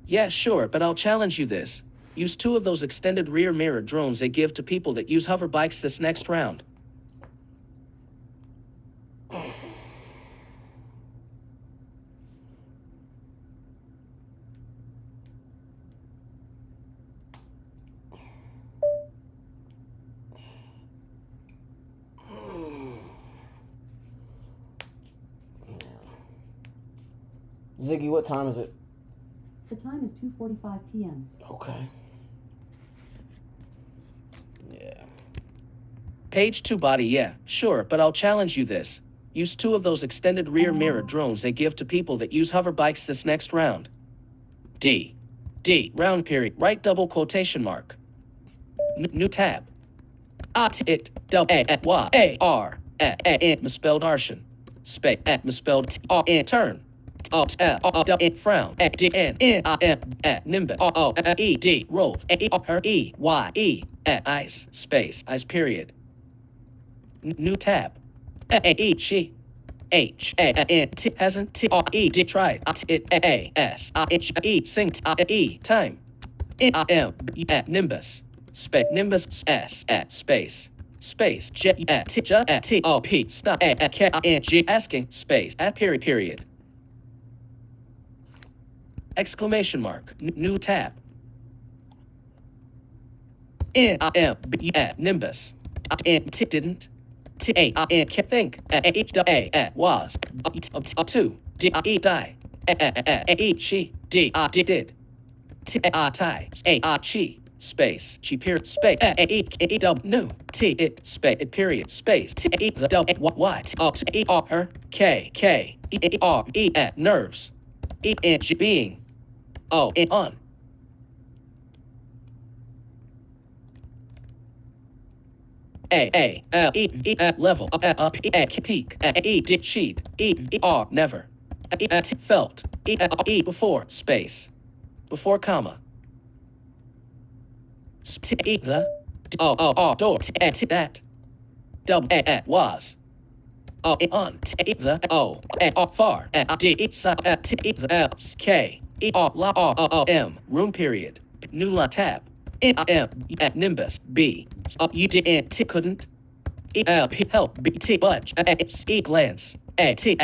yeah sure but I'll challenge you this use 2 of those extended rear mirror drones they give to people that use hover bikes this next round.
Ziggy, what time is it?
The time is 2:45 p.m.
Okay. Yeah.
Page 2 body, yeah, sure, but I'll challenge you this. Use 2 of those extended rear mirror drones they give to people that use hover bikes this next round. D. Round period, right double quotation mark. New tab. Misspelled Arshan. Space, misspelled turn. Frown, nimbus, roll, her, eyes, space, eyes, period. New tab, she, hasn't, tried, synced, time, nimbus, nimbus, space. Space, stop, asking, space, period. Exclamation mark. New tab. Nimbus. Didn't. Think. Was. To. Die. She. Did. Tie. She. Space. She period. Space. New. It. Space. Period. Space. What. Her. K. Nerves. being. Oh, on. Level peak sheet never felt before space before comma the door that double was on the far k room period new line tab nimbus b you didn't couldn't help bt budge glance at the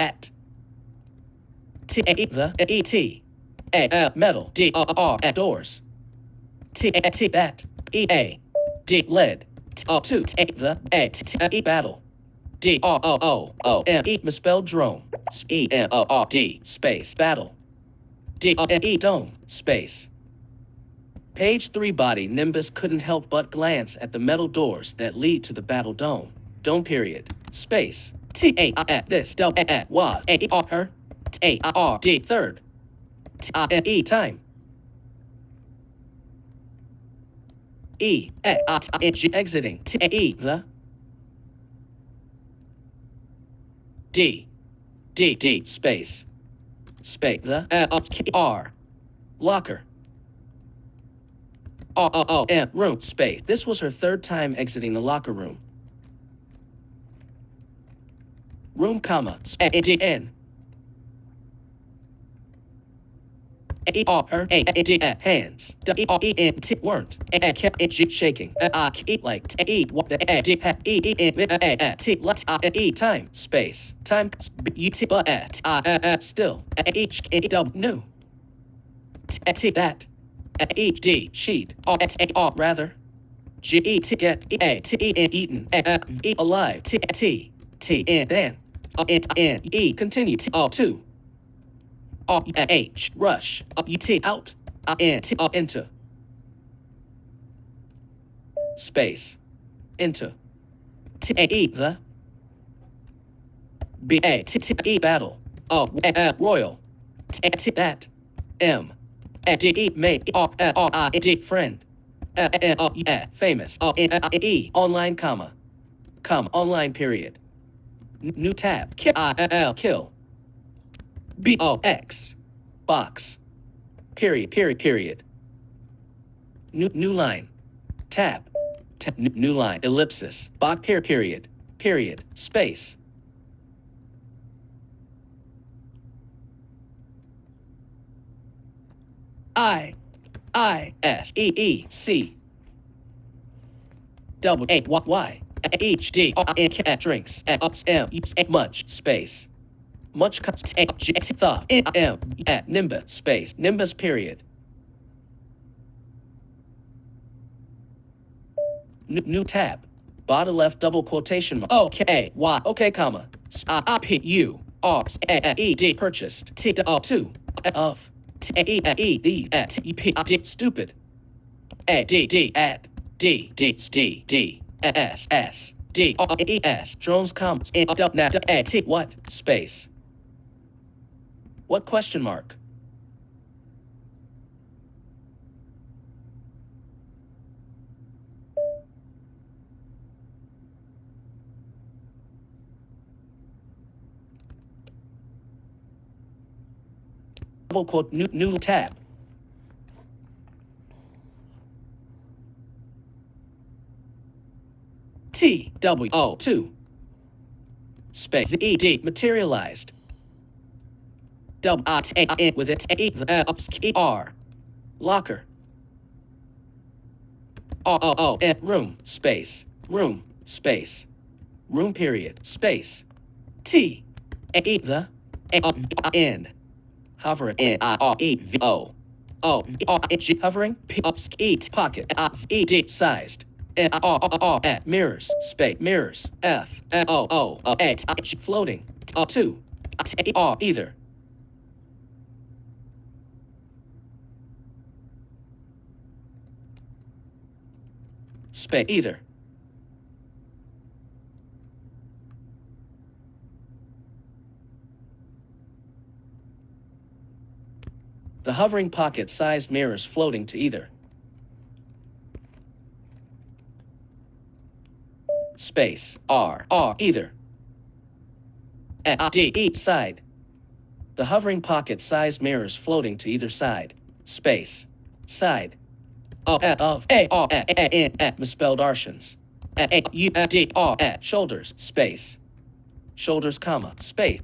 metal d doors that led to the battle misspelled drone space battle dome space. Page 3 body Nimbus couldn't help but glance at the metal doors that lead to the battle dome. Dome period. Space. This was her third time. Exiting the D space the R locker room space. This was her third time exiting the locker room. Room comma N her hands weren't shaking like time space time but still new that HD sheet rather G to get eaten alive T and then E continue to H rush out into space into the battle royal that M D mate friend famous online comma online period new tab kill BOX box period new line tab new line ellipsis box period space ISEEC double A Y HD drinks much space much thought at Nimbus space Nimbus period new tab bottom left double quotation mark okay Y okay comma P U R E D purchased T 2 of stupid D at D S D E S drones commas what space what question mark double quote new tab TWO2 space ED materialized double with it R locker room space room period space T the N hovering hovering pocket sized at mirrors space mirrors floating two either space either The hovering pocket-sized mirrors floating to either space R either D each side. The hovering pocket-sized mirrors floating to either side. Space side of misspelled Artians. Shoulders space shoulders comma space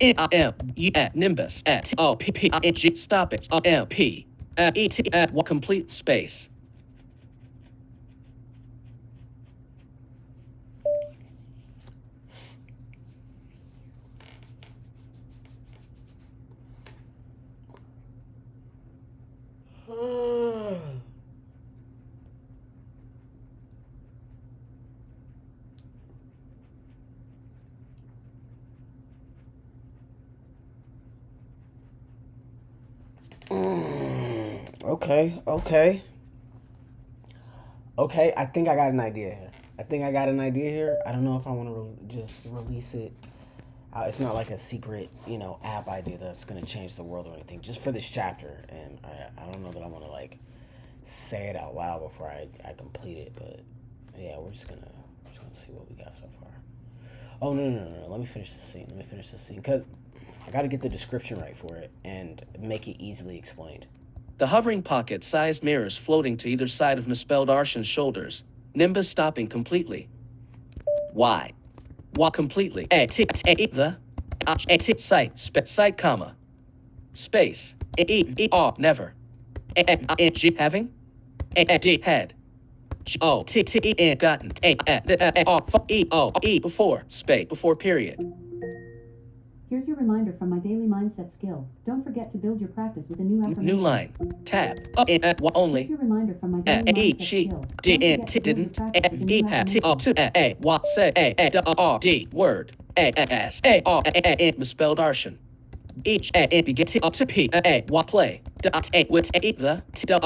nimbus stop it complete space.
Okay, I think I got an idea here. I don't know if I want to just release it. It's not like a secret, app idea that's going to change the world or anything. Just for this chapter, and I don't know that I want to like say it out loud before I complete it. But yeah, we're just gonna see what we got so far. Oh no! Let me finish the scene. Because I got to get the description right for it and make it easily explained.
The hovering pocket-sized mirrors floating to either side of misspelled Artian's shoulders. Nimbus stopping completely. Why? Walk completely. The sight comma space never having head gotten before space before period.
Here's your reminder from my daily mindset skill. Don't forget to build your practice with a new affirmation.
New line. Tab. Only.
Here's your reminder from my daily mindset skill. Don't forget to build your practice with a new affirmation.
Word. Misspelled Artian. Each begin to P play with the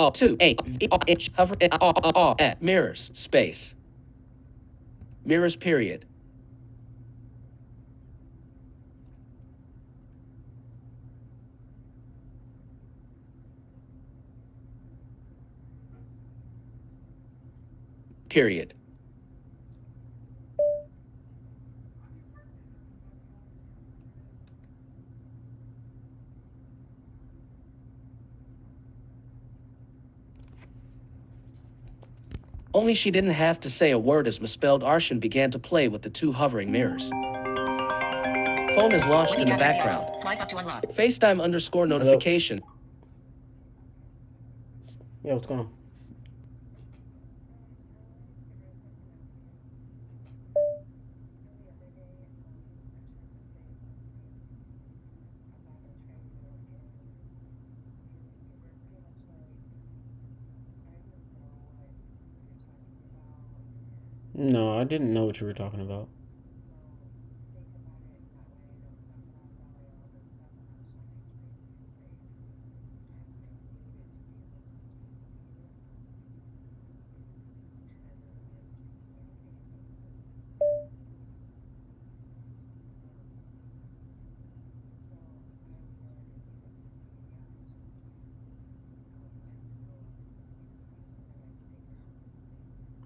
hover mirrors space mirrors period. Period. Only she didn't have to say a word as misspelled Artian began to play with the two hovering mirrors. Phone is launched in the background.
Swipe up to unlock.
FaceTime _ notification.
Yeah, what's going on? No, I didn't know what you were talking about.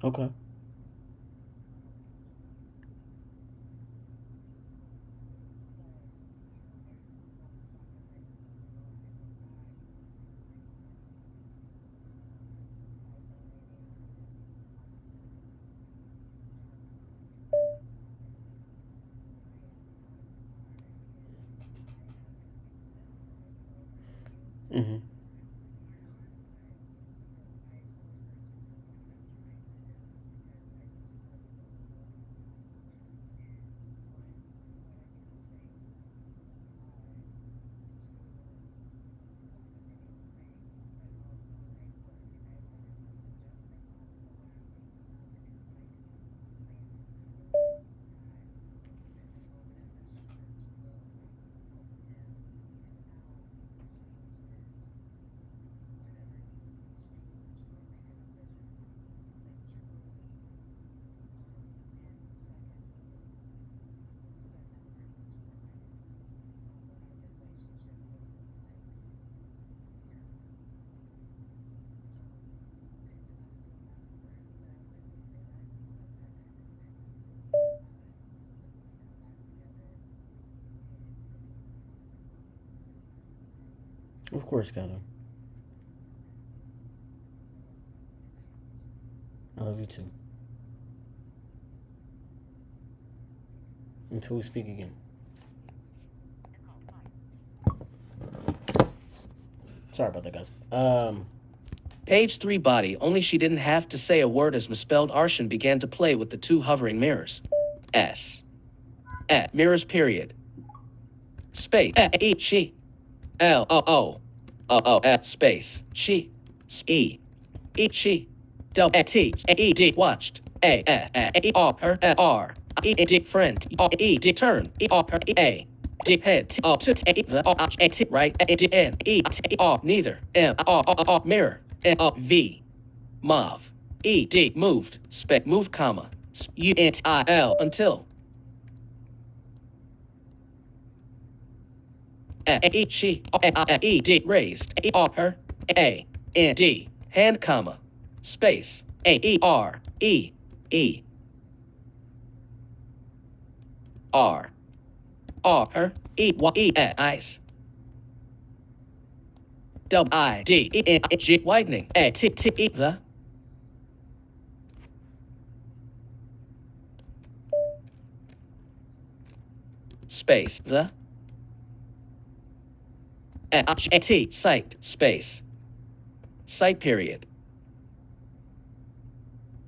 Okay. Mm-hmm. Of course, Catherine. I love you too. Until we speak again. Sorry about that, guys.
Page 3 body, only she didn't have to say a word as misspelled Arshan began to play with the two hovering mirrors. S. Mirrors period. Space. She. Space. She. E. She. T. Watched. R. Friend. Turn. Head. Right. Neither. Mirror. V. Mauve. Moved. Moved, comma. Until. She. Raised. Her. Hand, comma. Space. R. Her. Eyes. Widening. The. Space. The. Sight. Space. Sight period.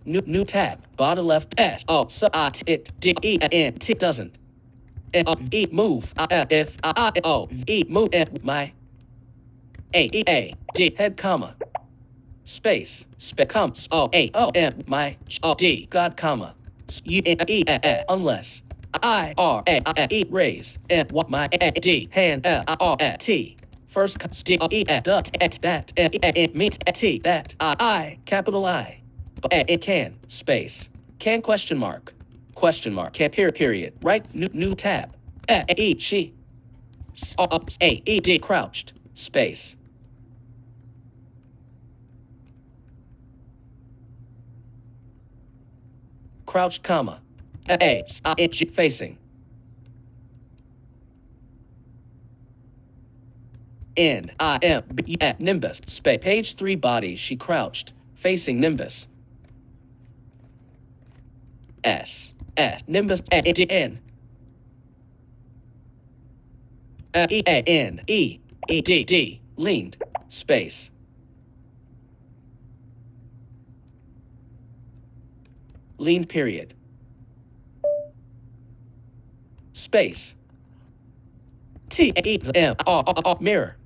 New tab. Bottom left. S. It doesn't. Move. If. Move. My. Head, comma. Space. My. God, comma. Unless. Raise. My. Hand. T. First. That. Means. That. Capital I. It can. Space. Can, question mark. Question mark. Can, period. Right. New tab. She. Crouched. Space. Crouched, comma. Facing. Nimbus. Space. Page 3 body. She crouched. Facing Nimbus. S. Nimbus. N. D. Leaned. Space. Leaned period. Space. Mirror.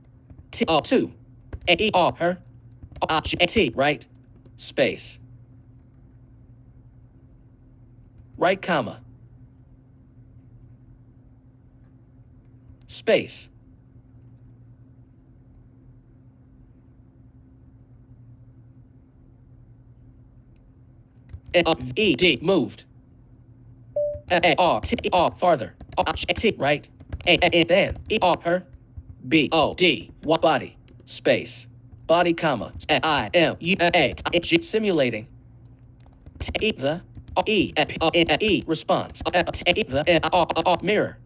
Two. Her. Right. Space. Right, comma. Space. Moved. Farther. Right. Then. Her. What body. Space. Body, comma. Simulating. The. Response. Mirror.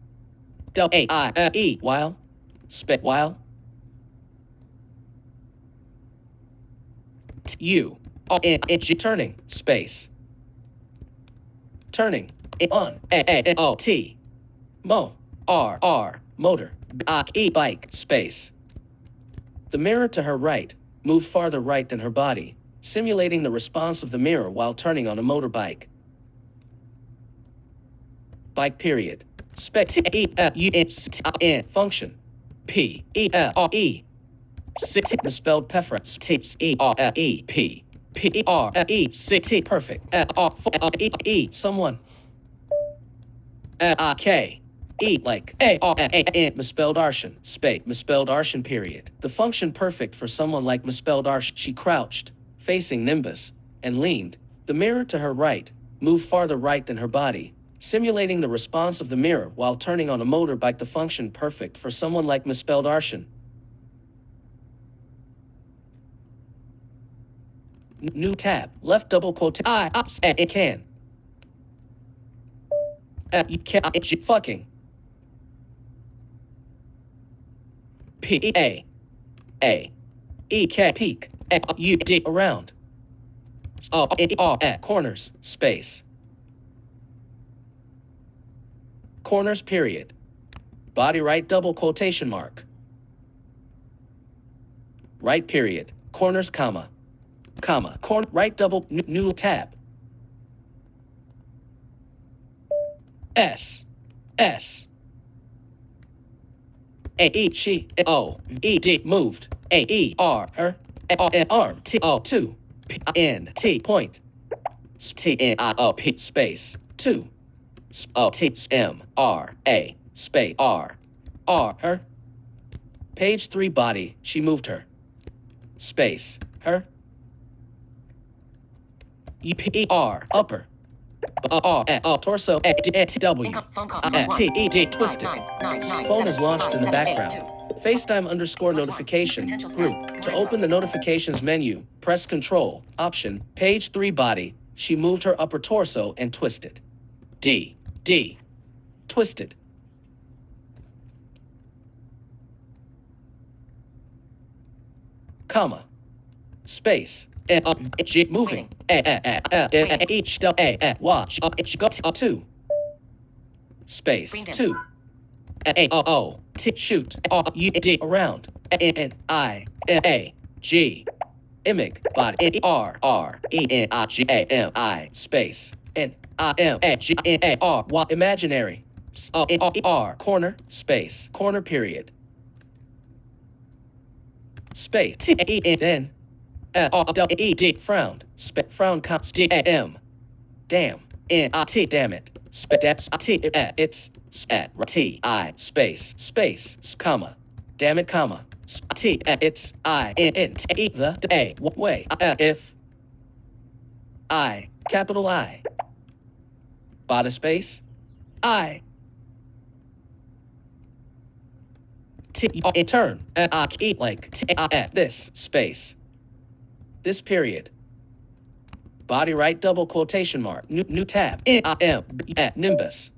While. While. You. Turning. Space. Turning. On. T. Motor. Bike. Space. The mirror to her right moved farther right than her body, simulating the response of the mirror while turning on a motorbike. Bike period. Function. Misspelled preference. Perfect. Someone. Like. Misspelled Arshan. Misspelled Arshan period. The function perfect for someone like misspelled Arshan. She crouched, facing Nimbus, and leaned. The mirror to her right moved farther right than her body, simulating the response of the mirror while turning on a motorbike. The function perfect for someone like misspelled Arshan. New tab. Left double quote. It can. You can't. Fucking. A E K peak U D around at corners space corners period body right double quotation mark right period corners comma corner right double new tab S A E she O E D moved A E R her arm T O 2 P N T point T N I O P space 2 O T M R A space R her page 3 body she moved her space her E P R upper torso W
Phone call.
T E D twisted. Phone is launched in the background. FaceTime _ notification group. To open the notifications menu, press Control Option page 3 body. She moved her upper torso and twisted. D twisted. Comma space G moving each watch go 2 space 2 T shoot U D around N I A G imig body R E N I G A M I space N I M A G N A R imaginary R corner space corner period space T E then E D frowned frown counts D A M damn N I T damn it T it's T I space comma damn it comma T it's I N T the A way if I capital I body space I T turn I eat like T this space this period body right double quotation mark new tab N I M nimbus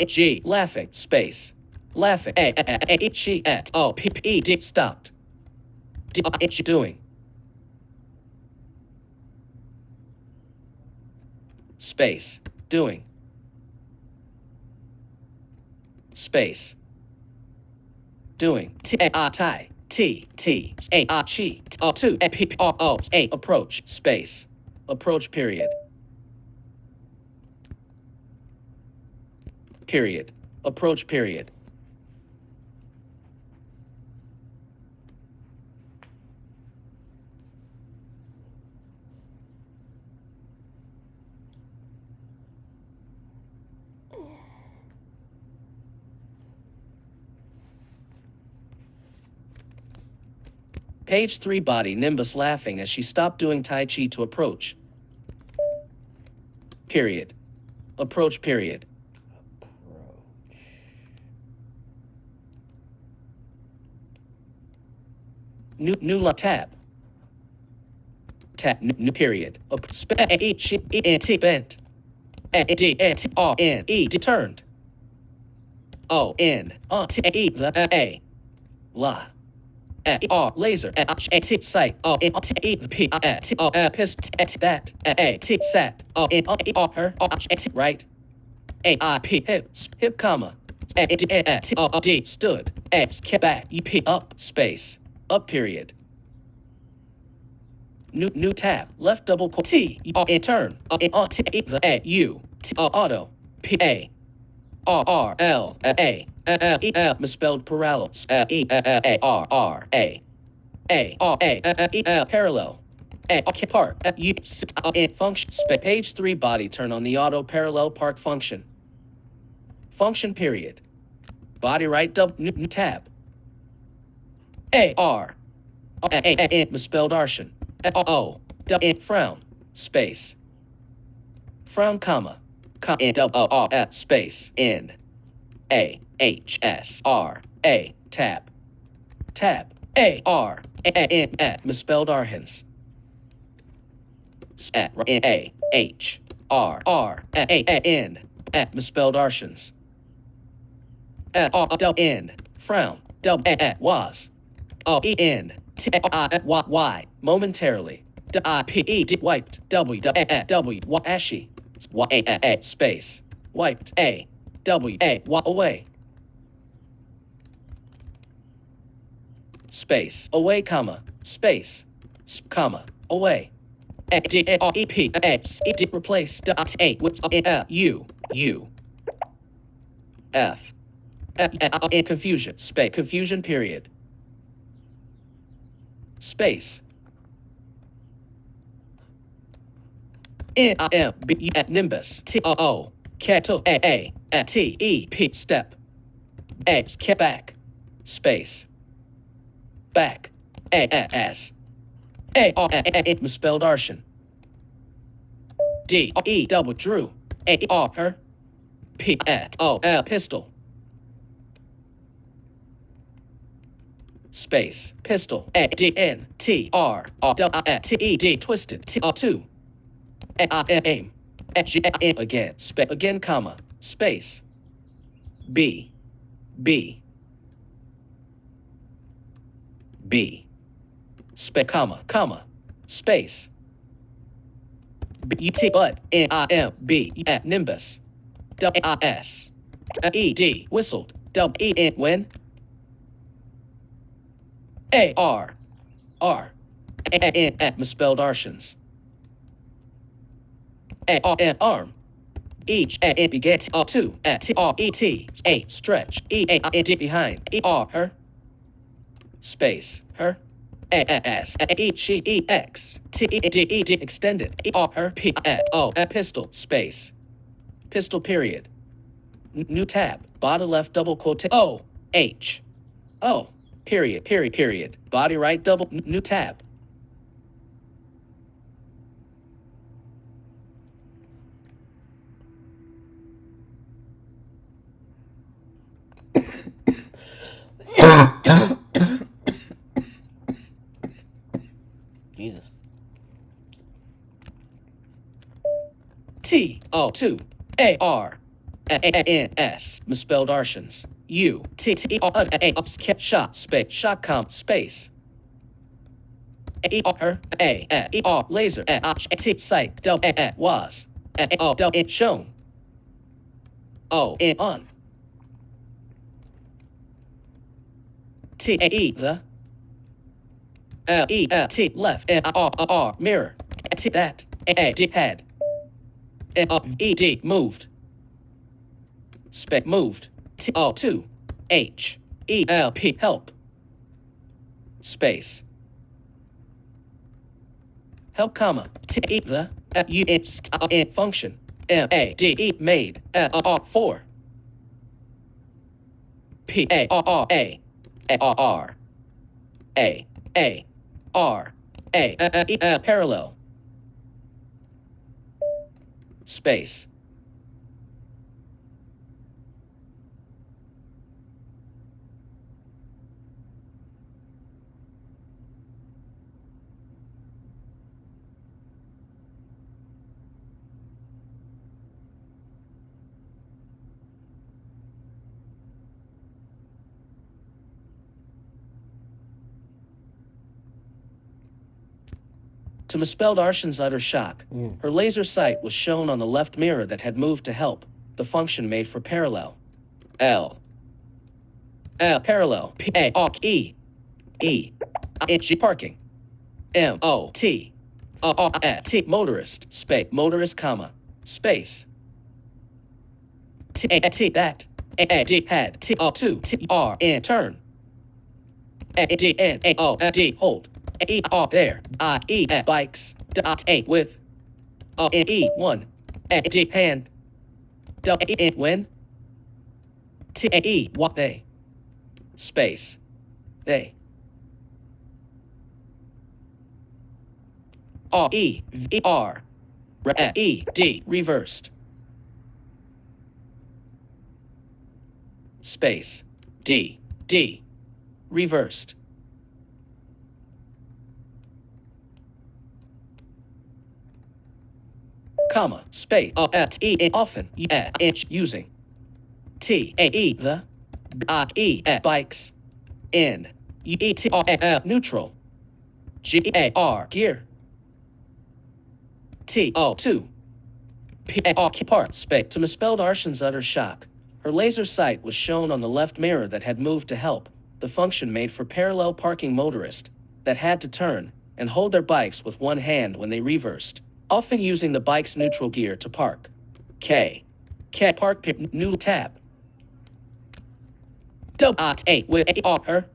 G laughing space laughing she O P P D stopped D doing space doing space doing T A tie T A I chi O 2 P P R O A approach space approach period approach period page 3 body nimbus laughing as she stopped doing tai chi to approach period approach period new tab new period T bent D R N E turned O N T E the A la R laser T sight O N T E P T O pissed that A T sat O N R her right A I P hip comma T O D stood X back E P up space up period new tab left double T turn T the A U T auto P A R L A E misspelled paralysis E A R R A R A E parallel part U function page 3 body turn on the auto parallel park function period body right double new tab A R A misspelled Arshan O frown space frown comma double R space N A H S R A tab A R N misspelled Arhans A H R R A N misspelled Arshans N frown, was, y, momentarily, wiped, ashy, space, wiped, away, space, away, comma, space, comma, away, replace, confusion, space, confusion, period, space, nimbus, kettle, step, back, space, back, misspelled Arshan, drew, her, pistol, space, pistol, twisted, two, aim, again, again, comma, space, B, comma, space, but, nimbus, whistled, when, R, misspelled Arshans, arm, each, beget, two, stretch, behind, her, space, her, she, extended, her, pistol, space, pistol, period, new tab, bottom left double quote, H, period, body right double, new tab.
Jesus.
Two, S, misspelled Arshans, shot, space, shot, comp, space, her, laser, sight, was, shown, on, the, left, mirror, that, had, moved, moved, two, help, space, help, comma, the, function, made, for, parallel, space, To misspelled Arshan's utter shock, her laser sight was shown on the left mirror that had moved to help, the function made for parallel. Parallel, parking, motorist, space, motorist, comma, space, that, had, two, turn, hold, there, bikes, with, one, hand, when, what they, space, they, reversed, space, reversed, comma, space, often, using, the, bikes. N E T R L neutral. G A R gear. T O 2. P A R part space. To misspelled Arshan's utter shock, her laser sight was shown on the left mirror that had moved to help, the function made for parallel parking motorists that had to turn and hold their bikes with one hand when they reversed, often using the bike's neutral gear to park. K park new tab. A with A R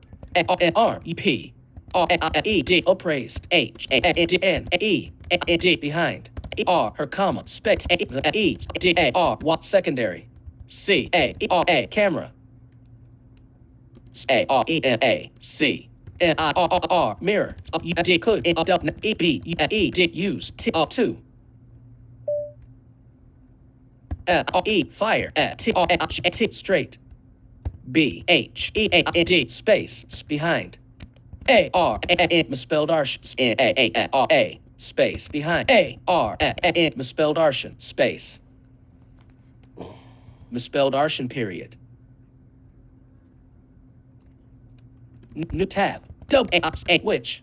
R E P R E D appraised H A N E D behind E R her comma space E D A R what secondary C A E R A camera A R E N A C N I R R mirror E D could E B E D use T R 2 E fire T R T straight B H E A N D space behind A R A misspelled Arshan A R A space behind A R A misspelled Arshan space misspelled Arshan period. New tab A which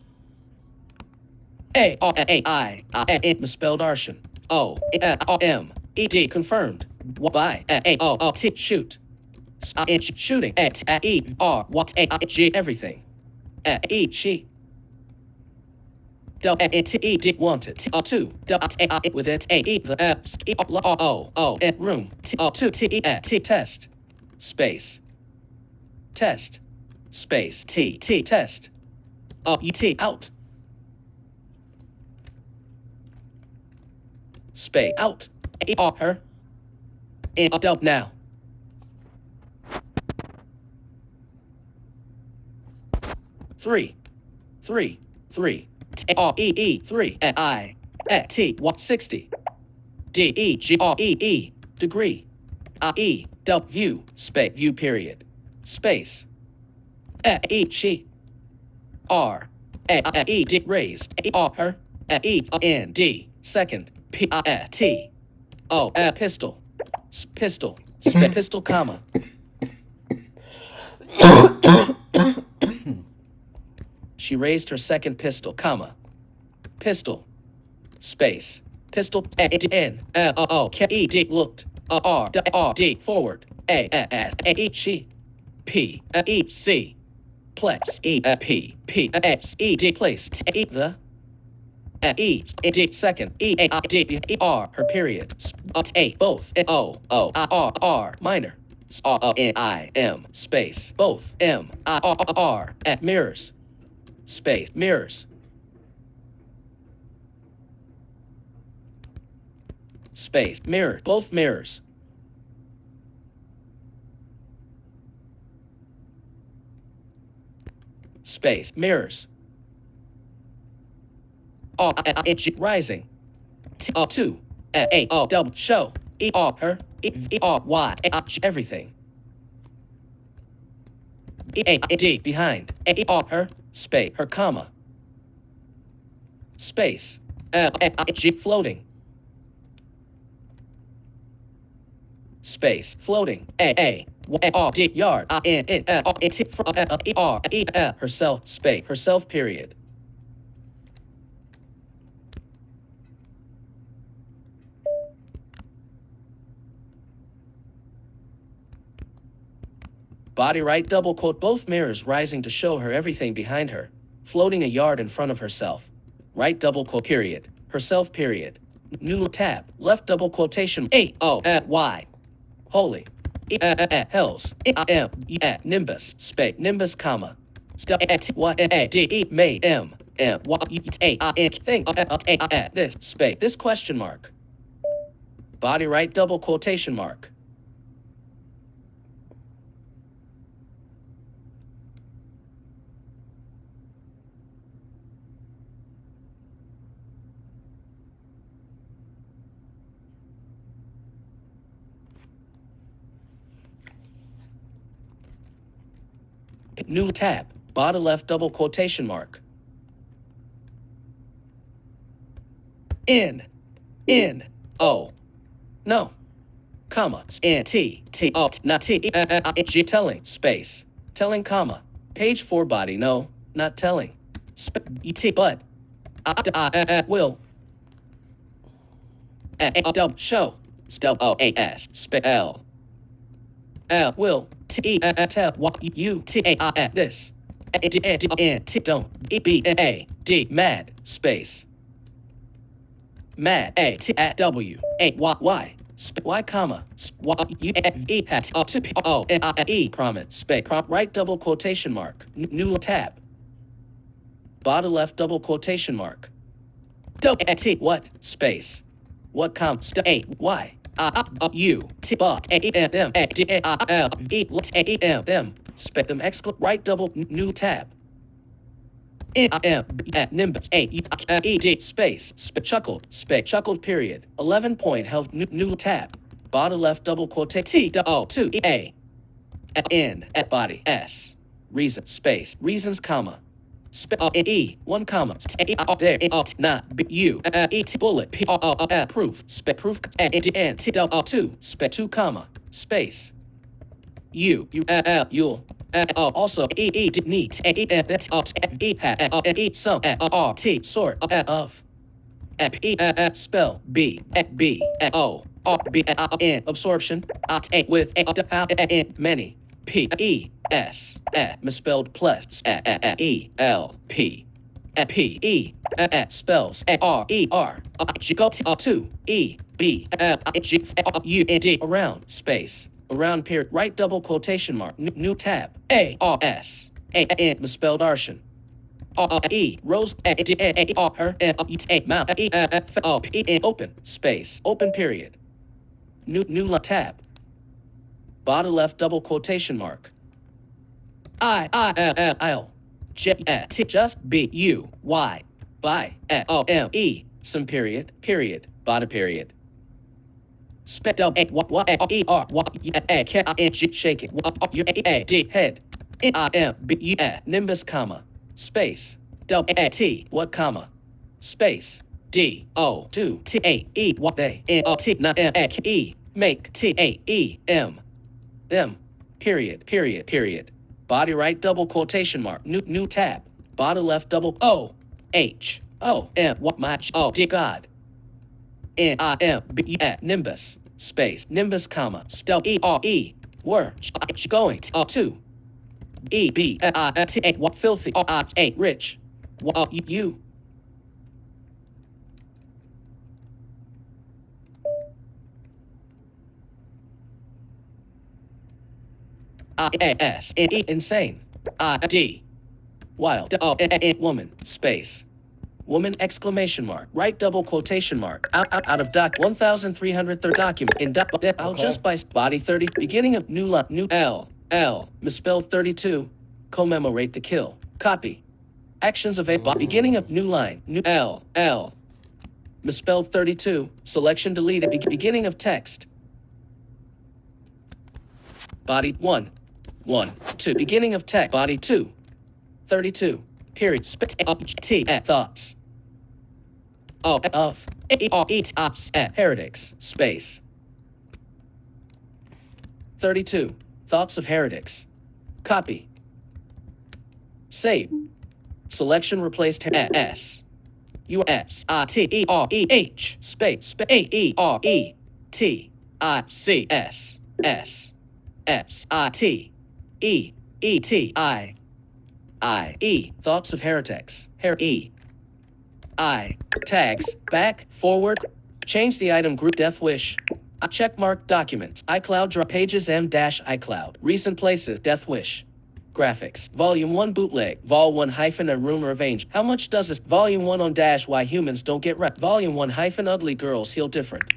A R A I misspelled Arshan O M E D confirmed by A O T shoot shooting at E R what A G everything E she E D wanted two with it A E the S E O room two T test space test space T test T out space out E R her now. Three R E E 3 I T 160 D E G R E E degree E W view space view period space E she R E D raised E R her E N D second P T O pistol pistol comma she raised her second pistol, comma. Pistol. Space. Pistol. N. O. K. E. D. Looked. R. D. Forward. A. S. E. She. P. E. C. Plex. E. P. P. S. E. D. Placed. E. The. E. D. Second. E. A. D. E. R. Her period. A. Both. O. O. R. R. Minor. R. N. I. M. Space. Both. M. I. R. R. At mirrors. Space mirrors space mirror both mirrors space mirrors rising T 2 A O double show E R her E R Y everything E A D behind E R her space her comma space G floating space floating A R D yard N E R E herself space herself period body right double quote both mirrors rising to show her everything behind her, floating a yard in front of herself. Right double quote period. Herself period. New tab. Left double quotation A O Y. Holy. Hells. M Nimbus. Space Nimbus comma. D E May M Y A thing this space this question mark. Body right double quotation mark. New tab, bottom left double quotation mark. In, O. No. comma, not G, telling, space, telling, comma, page 4 body, no, not telling, but, will, show, S, spell, L, will, tell, you, this, don't, mad, space, mad, W, Y, Y, comma, promise, space, right double quotation mark, new tab, bottom left double quotation mark, what, space, what, comma, Y, U, bot, M, space, them, right double, new tab, Nimbus, space, chuckled, period, 11 point health, new tab, bottom left double quotation, N, at body, S, reason, space, reasons, comma, one comma, there, not, U, bullet, proof, proof, N, two, comma, space, U, you'll, also, neat, some, sort, of, spell, B, N, absorption, with, many, P, S, misspelled plus, L, P, spells, R, go, 2, B, U, D, around, space, around, period, right double quotation mark, new tab, S, misspelled Arshan, rose, her, mouth, open, space, open, period, new tab, bottom left double quotation mark, I'll, just, B, U, Y, by, M, some, period, bottom, period, spell, shaking, D, head, nimbus, comma, space, what, comma, space, D, O, 2, what, they, not, make, them, period, body right double quotation mark, new tab, bottom left double, O, H, O, M, what, match, O, D, God, N, nimbus, space, nimbus, comma, spell, were, going, 2, B, what, filthy, rich, you, S, insane, D, wild, woman, space, woman, exclamation mark, right double quotation mark, out of doc, 1303rd document, in doc, I'll just by body 30, beginning of new L, misspelled 32, commemorate the kill, copy, actions of a, beginning of new line, new L, misspelled 32, selection deleted, beginning of text, body 1, 2, beginning of text, body 2, 32, period, T, thoughts, of, heretics, space, 32, thoughts of heretics, copy, save, selection replaced, S, US, H, space, I, thoughts of heretics, tags, back, forward, change the item group, death wish, checkmark, documents, iCloud, draw pages, m-iCloud, recent places, death wish, graphics, volume 1 bootleg, vol 1 hyphen a rumor of angel, how much does this, volume 1 on dash why humans don't get rep, volume 1 hyphen ugly girls heal different,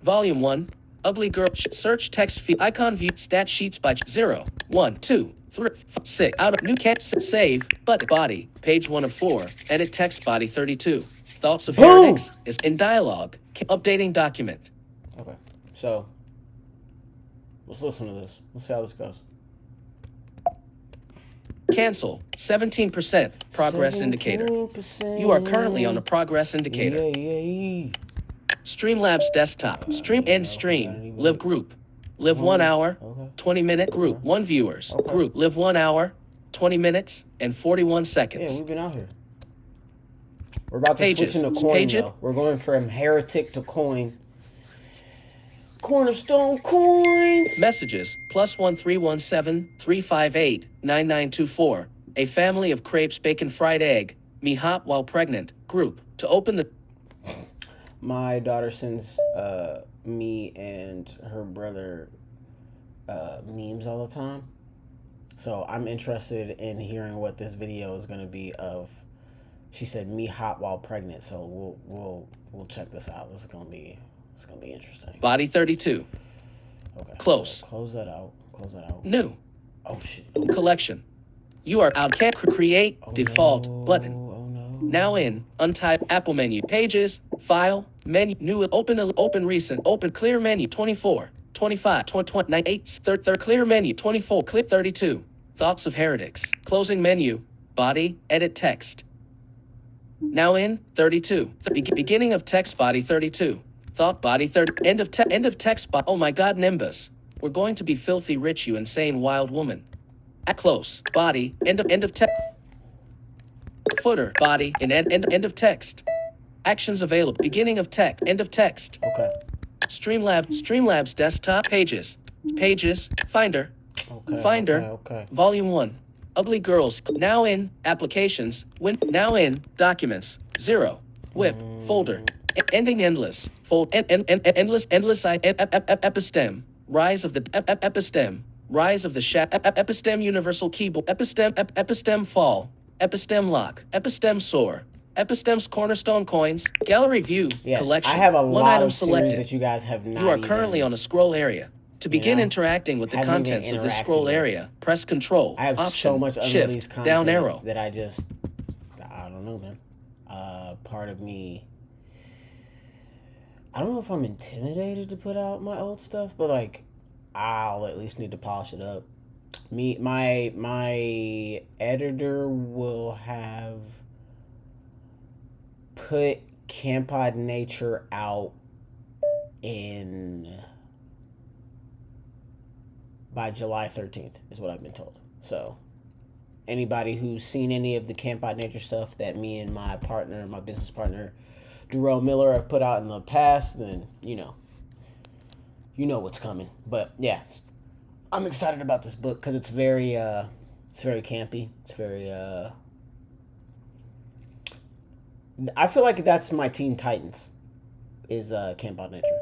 volume 1, ugly girl, search text field, icon view, stat sheets by 0, 1, 2, 3, 6, out of new cat, save, but body, page 1 of 4, edit text body 32, thoughts of heretics is in dialogue, updating document.
Okay, so let's listen to this. Let's see how this goes.
Cancel, 17% progress indicator. You are currently on a progress indicator.
Yeah.
Streamlabs desktop. Stream end stream. Live group. Live 1 hour, 20-minute group. 1 viewers. Group. Live 1 hour, 20 minutes, and 41 seconds.
Yeah, we've been out here. We're about to switch into coin, though. We're going from heretic to coin. Cornerstone coins.
Messages. +1 317 358 9924. A family of crepes, bacon, fried egg. Me hot while pregnant. Group. To open the...
My daughter sends me and her brother memes all the time. So I'm interested in hearing what this video is going to be of. She said me hot while pregnant. So we'll check this out. This is going to be interesting.
Body 32.
Okay.
Close.
So close that out.
New.
Oh shit.
Collection. You are out. Can't create default button.
Oh no.
Now in untyped Apple menu. Pages. File. Menu. New. Open recent. Open clear menu. 24. 25. 29. 8. Third clear menu. 24. Clip 32. Thoughts of Heretics. Closing menu. Body. Edit text. Now in 32. Beginning of text. Body 32. Thought body 30. End of text. Oh my God, Nimbus. We're going to be filthy rich, you insane wild woman. At close. Body. End of text. Footer. Body. And end of text. Actions available. Beginning of text. End of text.
Okay.
Streamlabs desktop. Pages. Finder.
Okay.
Finder.
Okay.
Volume 1. Ugly Girls. Now in applications. Now in documents. 0. Whip. Folder. Ending endless. Fold. Endless. Epistem. Rise of the Epistem. Rise of the Epistem Universal Keyboard. Epistem Fall. Epistem Lock. Epistem Soar. Epistem's Cornerstone Coins. Gallery View.
Yes,
Collection.
I have a
One
lot
item
of
selected.
series that you guys have not.
You are currently on a scroll area. To begin interacting with the
haven't even
contents of this
interacted
scroll
with.
area, press Control.
I have
Option,
so much
Shift,
unreleased content
down arrow.
that I don't know, man. Part of me, I don't know if I'm intimidated to put out my old stuff, but like, I'll at least need to polish it up. My editor will have put Campod Nature out by July 13th is what I've been told. So anybody who's seen any of the Campod Nature stuff that me and my business partner, Durrell Miller, have put out in the past, then you know what's coming. But yeah, I'm excited about this book because it's very campy. It's very I feel like that's my Teen Titans is Campod Nature,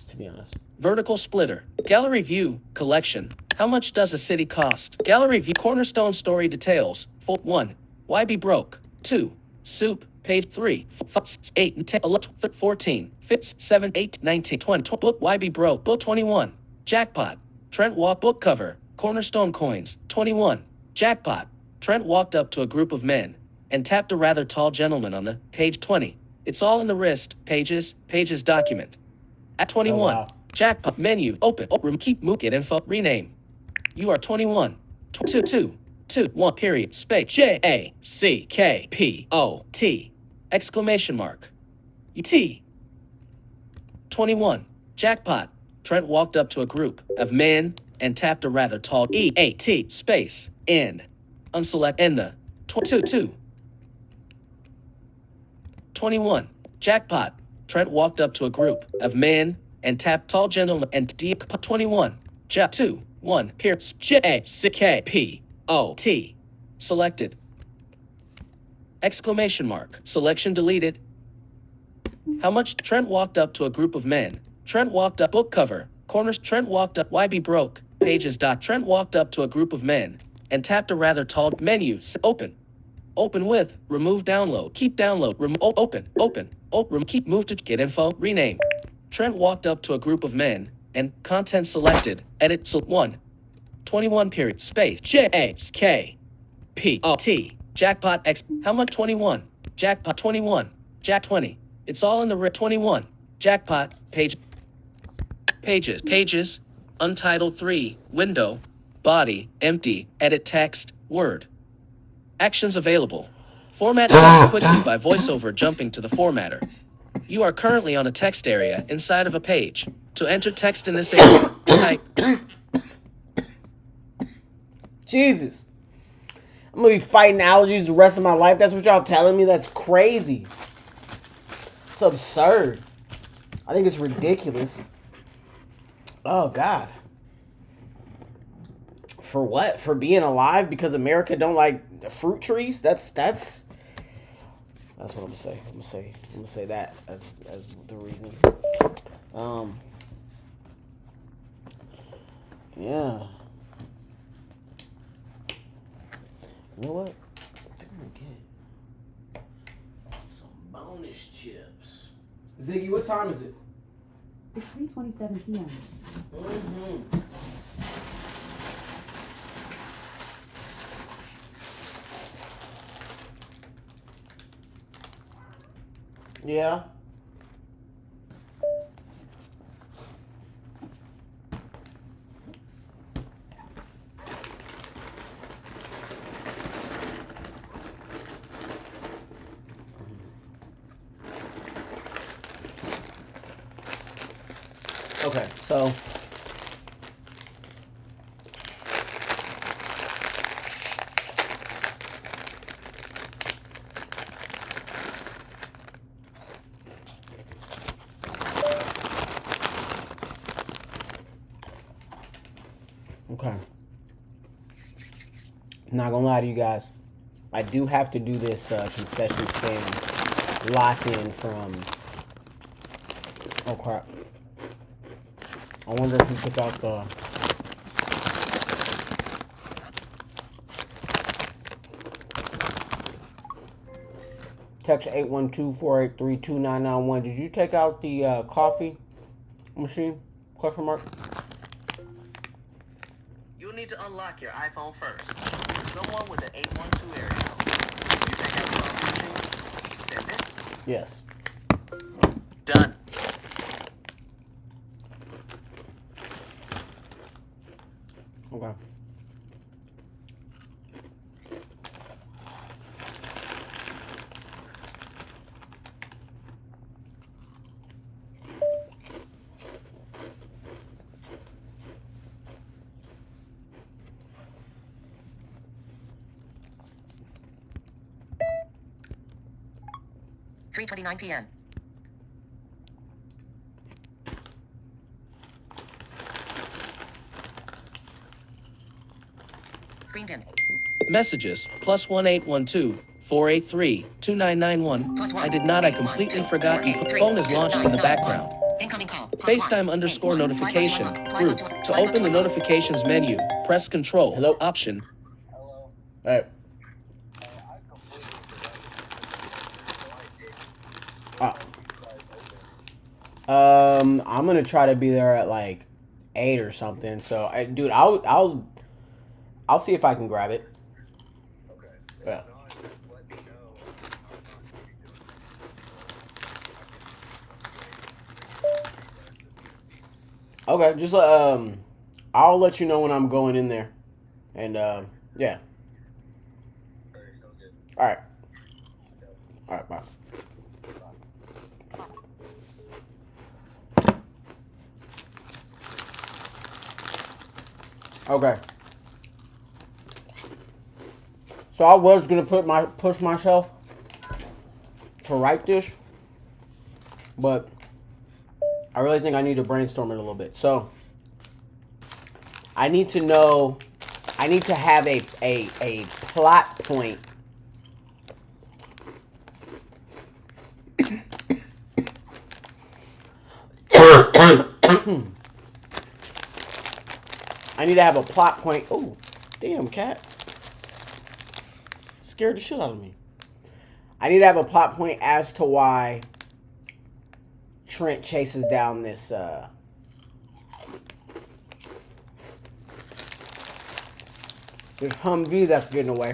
to be honest.
Vertical splitter. Gallery view. Collection. How much does a city cost? Gallery view. Cornerstone story details. 1. Why be broke? 2. Soup. Page 3. 8, 10, 11, 14, 15, 7, 8, 19, 20. Book. Why be broke? Book 21. Jackpot. Trent walked. Book cover. Cornerstone coins. 21. Jackpot. Trent walked up to a group of men and tapped a rather tall gentleman on the page 20. It's all in the wrist. Pages document. At 21.
Oh, wow.
Jackpot menu. Open. Room. Keep. Move. Get info. Rename. You are 21. 2. 1. Period. Space. JACKPOT. Exclamation mark. T. 21. Jackpot. Trent walked up to a group of men and tapped a rather tall EAT space N. Unselect N. 2. 21. Jackpot. Trent walked up to a group of men and tapped tall gentleman and D. 21. 2. 1. Pierce. JACKPOT. Selected. Exclamation mark. Selection deleted. How much? Trent walked up to a group of men. Trent walked up. Book cover. Corners. Trent walked up. Why be broke? Pages. Trent walked up to a group of men and tapped a rather tall menu. Open. Open with. Remove download. Keep download. Open. Keep. Move to get info. Rename. Trent walked up to a group of men and content selected. Edit. 1. 21 period. Space. JACKPOT. Jackpot X. How much? 21. Jackpot 21. Jack 20. It's all in the 21. Jackpot. Page. Pages. Untitled 3. Window. Body. Empty. Edit text. Word. Actions available. Format text quickly by voiceover jumping to the formatter. You are currently on a text area inside of a page. To enter text in this area, type.
Jesus. I'm gonna be fighting allergies the rest of my life. That's what y'all telling me? That's crazy. It's absurd. I think it's ridiculous. Oh, God. For what? For being alive because America don't like fruit trees? That's what I'm gonna say. I'm gonna say that as the reasons. Yeah. You know what? I think I'm gonna get some bonus chips. Ziggy, what time is it?
It's 3:27 p.m.
Mm-hmm. Yeah. Okay, so okay. Not gonna lie to you guys. I do have to do this concession stand lock-in from... Oh, crap. I wonder if he took out the... Text 812-483-2991. Did you take out the coffee machine? Question mark.
You'll need to unlock your iPhone first. Someone with an 812 area code. You take out the coffee machine. Send it.
Yes.
Done.
Okay.
Three 3:29 p.m. Screen dim.
Messages +1812-483-2991. I did not. I completely forgot. Your phone is launched in the background.
Incoming call.
FaceTime _ notification group. To open the notifications menu, press Control
Hello?
Option.
All right. I'm gonna try to be there at like 8 or something. So, dude, I'll see if I can grab it.
Okay.
Yeah.
Let me know.
Okay, just I'll let you know when I'm going in there, and yeah.
Sounds good.
All right. All right. Bye. Okay. So I was gonna push myself to write this, but I really think I need to brainstorm it a little bit. So I need to know. I need to have a plot point. I need to have a plot point. Oh, damn, cat. Scared the shit out of me. I need to have a plot point as to why Trent chases down this this Humvee that's getting away.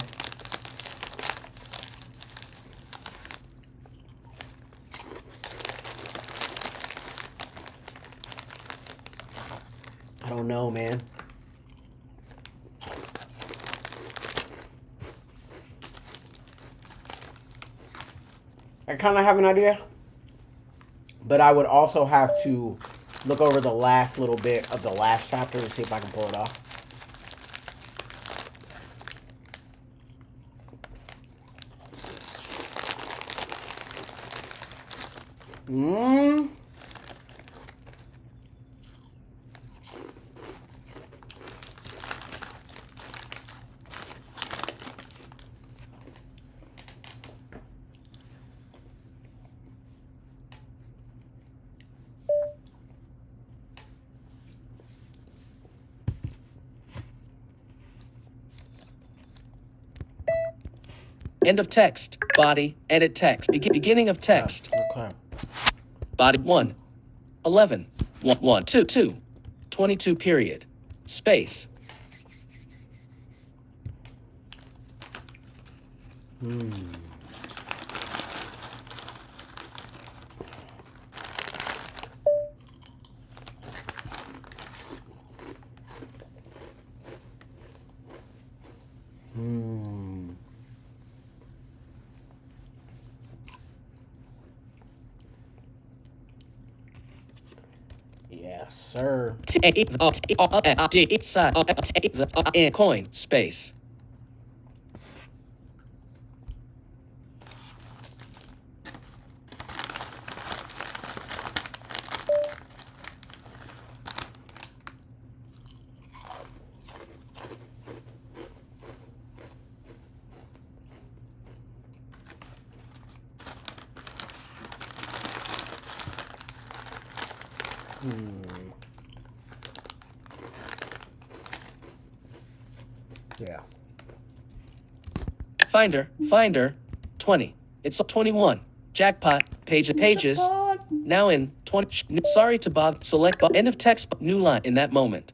I don't know, man. I kind of have an idea. But I would also have to look over the last little bit of the last chapter to see if I can pull it off.
End of text. Body. Edit text. Beginning of text.
Okay.
Body 1. 11. 1, 2, 2. 22 period. Space.
Yes, sir.
Coin. Space.
Yeah.
Finder. 20. It's 21. Jackpot. Pages. Now in 20. Sorry to bother. Select end of text. New line in that moment.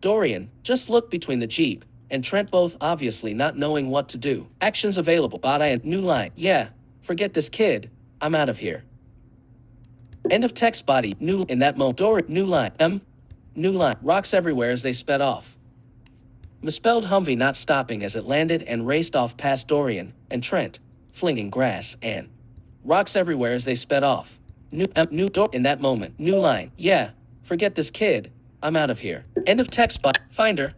Dorian just looked between the Jeep and Trent, both obviously not knowing what to do. Actions available. Body and new line. Yeah. Forget this kid. I'm out of here. End of text. Body. New in that moment. Dorian. New line. New line. Rocks everywhere as they sped off. Misspelled Humvee not stopping as it landed and raced off past Dorian and Trent, flinging grass and rocks everywhere as they sped off. New door in that moment. New line. Yeah. Forget this kid. I'm out of here. End of text. Finder.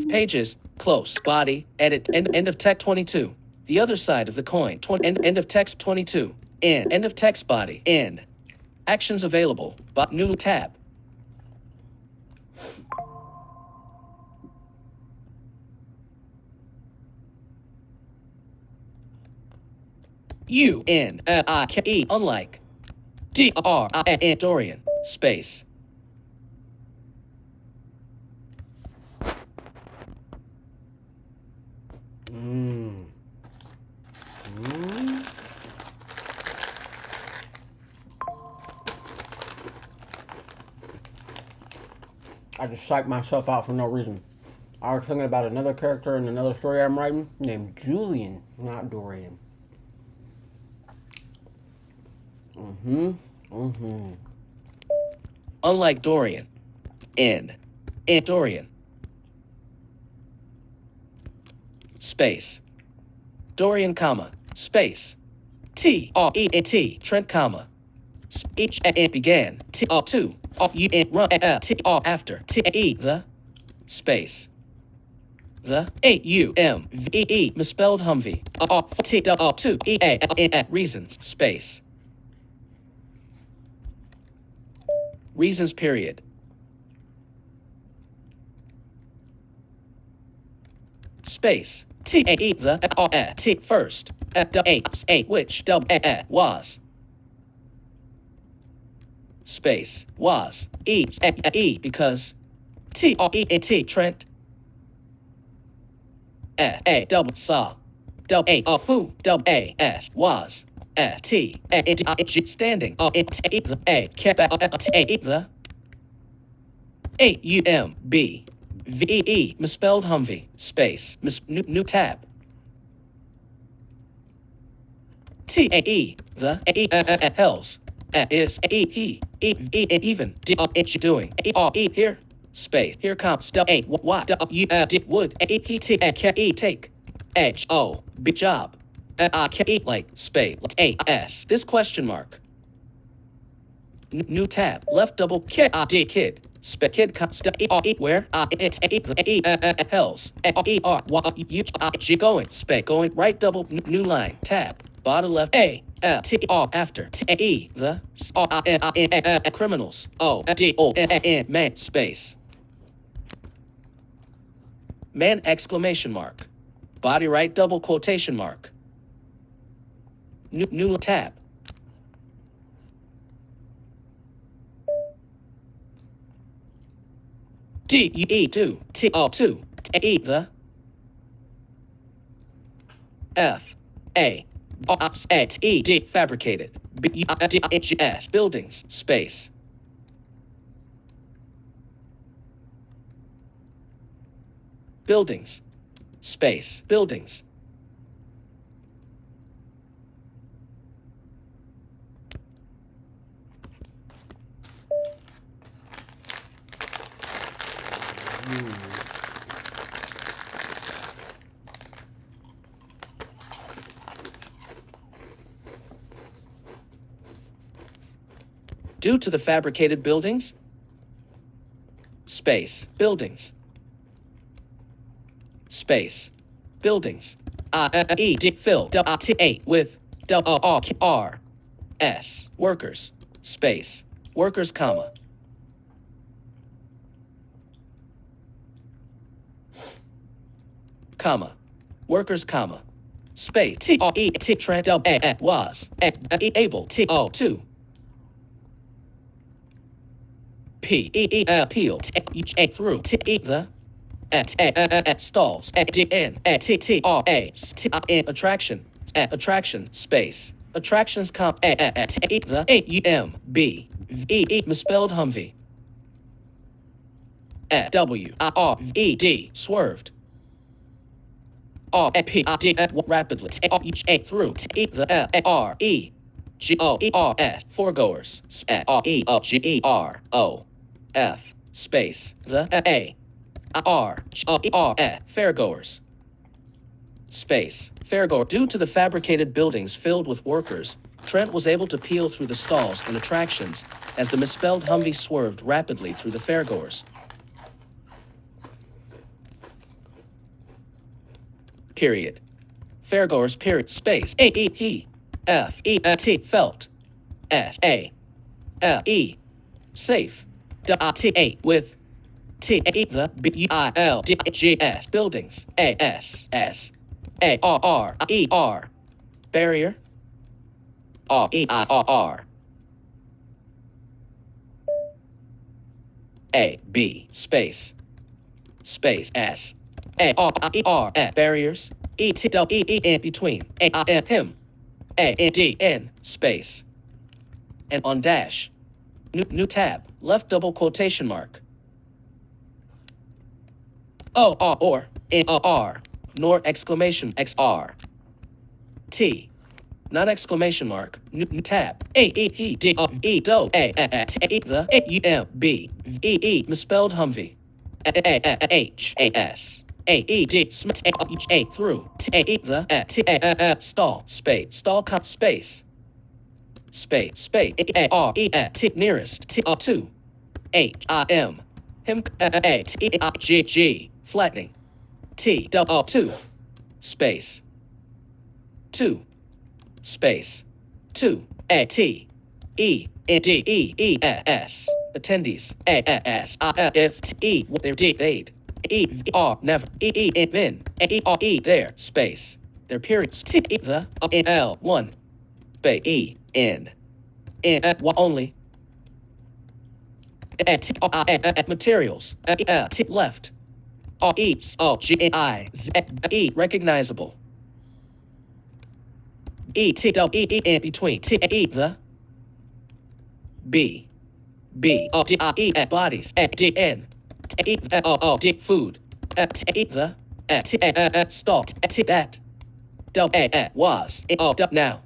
Pages. Close. Body. Edit. End of text 22. The other side of the coin. End of text 22. End of text. Body. End. Actions available. New tab. U-N-I-K-E. Unlike. D-R-I-N. Dorian. Space.
I just psyched myself out for no reason. I was thinking about another character in another story I'm writing named Julian, not Dorian.
Unlike Dorian. N. Dorian. Space. Dorian, comma. Space. T-R-E-N-T. Trent, comma. Each and began. T-R-2. U-N. Run. T-R. After. T-E. The. Space. The. A-U-M-V-E. Misspelled Humvee. T-R-2. E-A. Reasons. Space. Reasons, period. Space. T-A-E. The. R-T. First. A. Which. W-A. Was. Space. Was. E. Because. T-R-E-N-T. Trent. A. Double. Saw. Double. A. Who. Double. A. S. Was. T. A. Standing. A. Kept. The. A-U-M-B. V-E. Misspelled Humvee. Space. New tab. T-A-E. The. A-E. Hells. Is. E. He. E. Even. Doing. E. Here. Space. Here comes. A. Y. U. Would. A. P. T. E. Take. H. O. B. Job. I. Like. Space. A. S. This question mark. New tab. Left double kid. Kid. Kid where hells going going right double new line tab bottom left after the criminals man space man exclamation mark body right double quotation mark new tab. D-E-2, T-O-2, E, the F, A, S, E, D, fabricated, B, D, H, S, buildings, space. Buildings, space, buildings. Due to the fabricated buildings, space, buildings, space, buildings, fill, T-A, with, R, S, workers, space, workers, comma. Comma, workers, comma, space, T, Trent, was, able, T-O, 2. P, appeal, through, the, stalls, attraction, attraction, space, attractions, comp, the, B, misspelled Humvee, W, R, E, D, swerved, R, P, D, rapidly, through, the, R, E, G, O, E, R, S, foregoers, R, E, O, G, E, R, O, F, space, the, A, R, G, O, E, R, F, fairgoers, space, fairgoer. Due to the fabricated buildings filled with workers, Trent was able to peel through the stalls and attractions as the misspelled Humvee swerved rapidly through the fairgoers. Period. Fairgoers, period, space, A, E, he, F, E, T, felt, S, A, L, E, safe, D, T, A, with, T, A, the, B, I, L, D, G, S, buildings, A, S, S, A, R, R, E, R, barrier, R, E, I, R, R, A, B, space, S, A, R, E, R, F, barriers, E, T, W, E, E, in between, A, I, N, him, A, N, D, N, space, and on dash, new tab, left double quotation mark, O, R, or, N, O, R, nor exclamation, X, R, T, not exclamation mark, new tab, A, E, he, D, O, E, do, A, T, E, the, A, U, M, B, E, E, misspelled Humvee, A, H, A, S, A, E, D, Smith, A, through, T, A, E, the, T, A, stall, space, stall, space, A, R, E, T, nearest, T, O, 2, H, I, M, him, A, T, E, I, G, G, flattening, T, O, 2, space, 2, space, 2, A, T, E, N, D, E, E, S, attendees, A, S, I, F, T, E, their D, they'd, E, V, R, never, E, E, N, then, A, E, R, E, there, space, their periods, T, E, the, N, L, 1, space, E, N, only, T, R, materials, T, left, R, E, O, G, I, Z, E, recognizable, E, T, W, E, N, between, T, E, the, B, O, D, I, E, bodies, D, N, T, E, O, D, food, T, E, the, T, stall, T, that, W, was, O, now,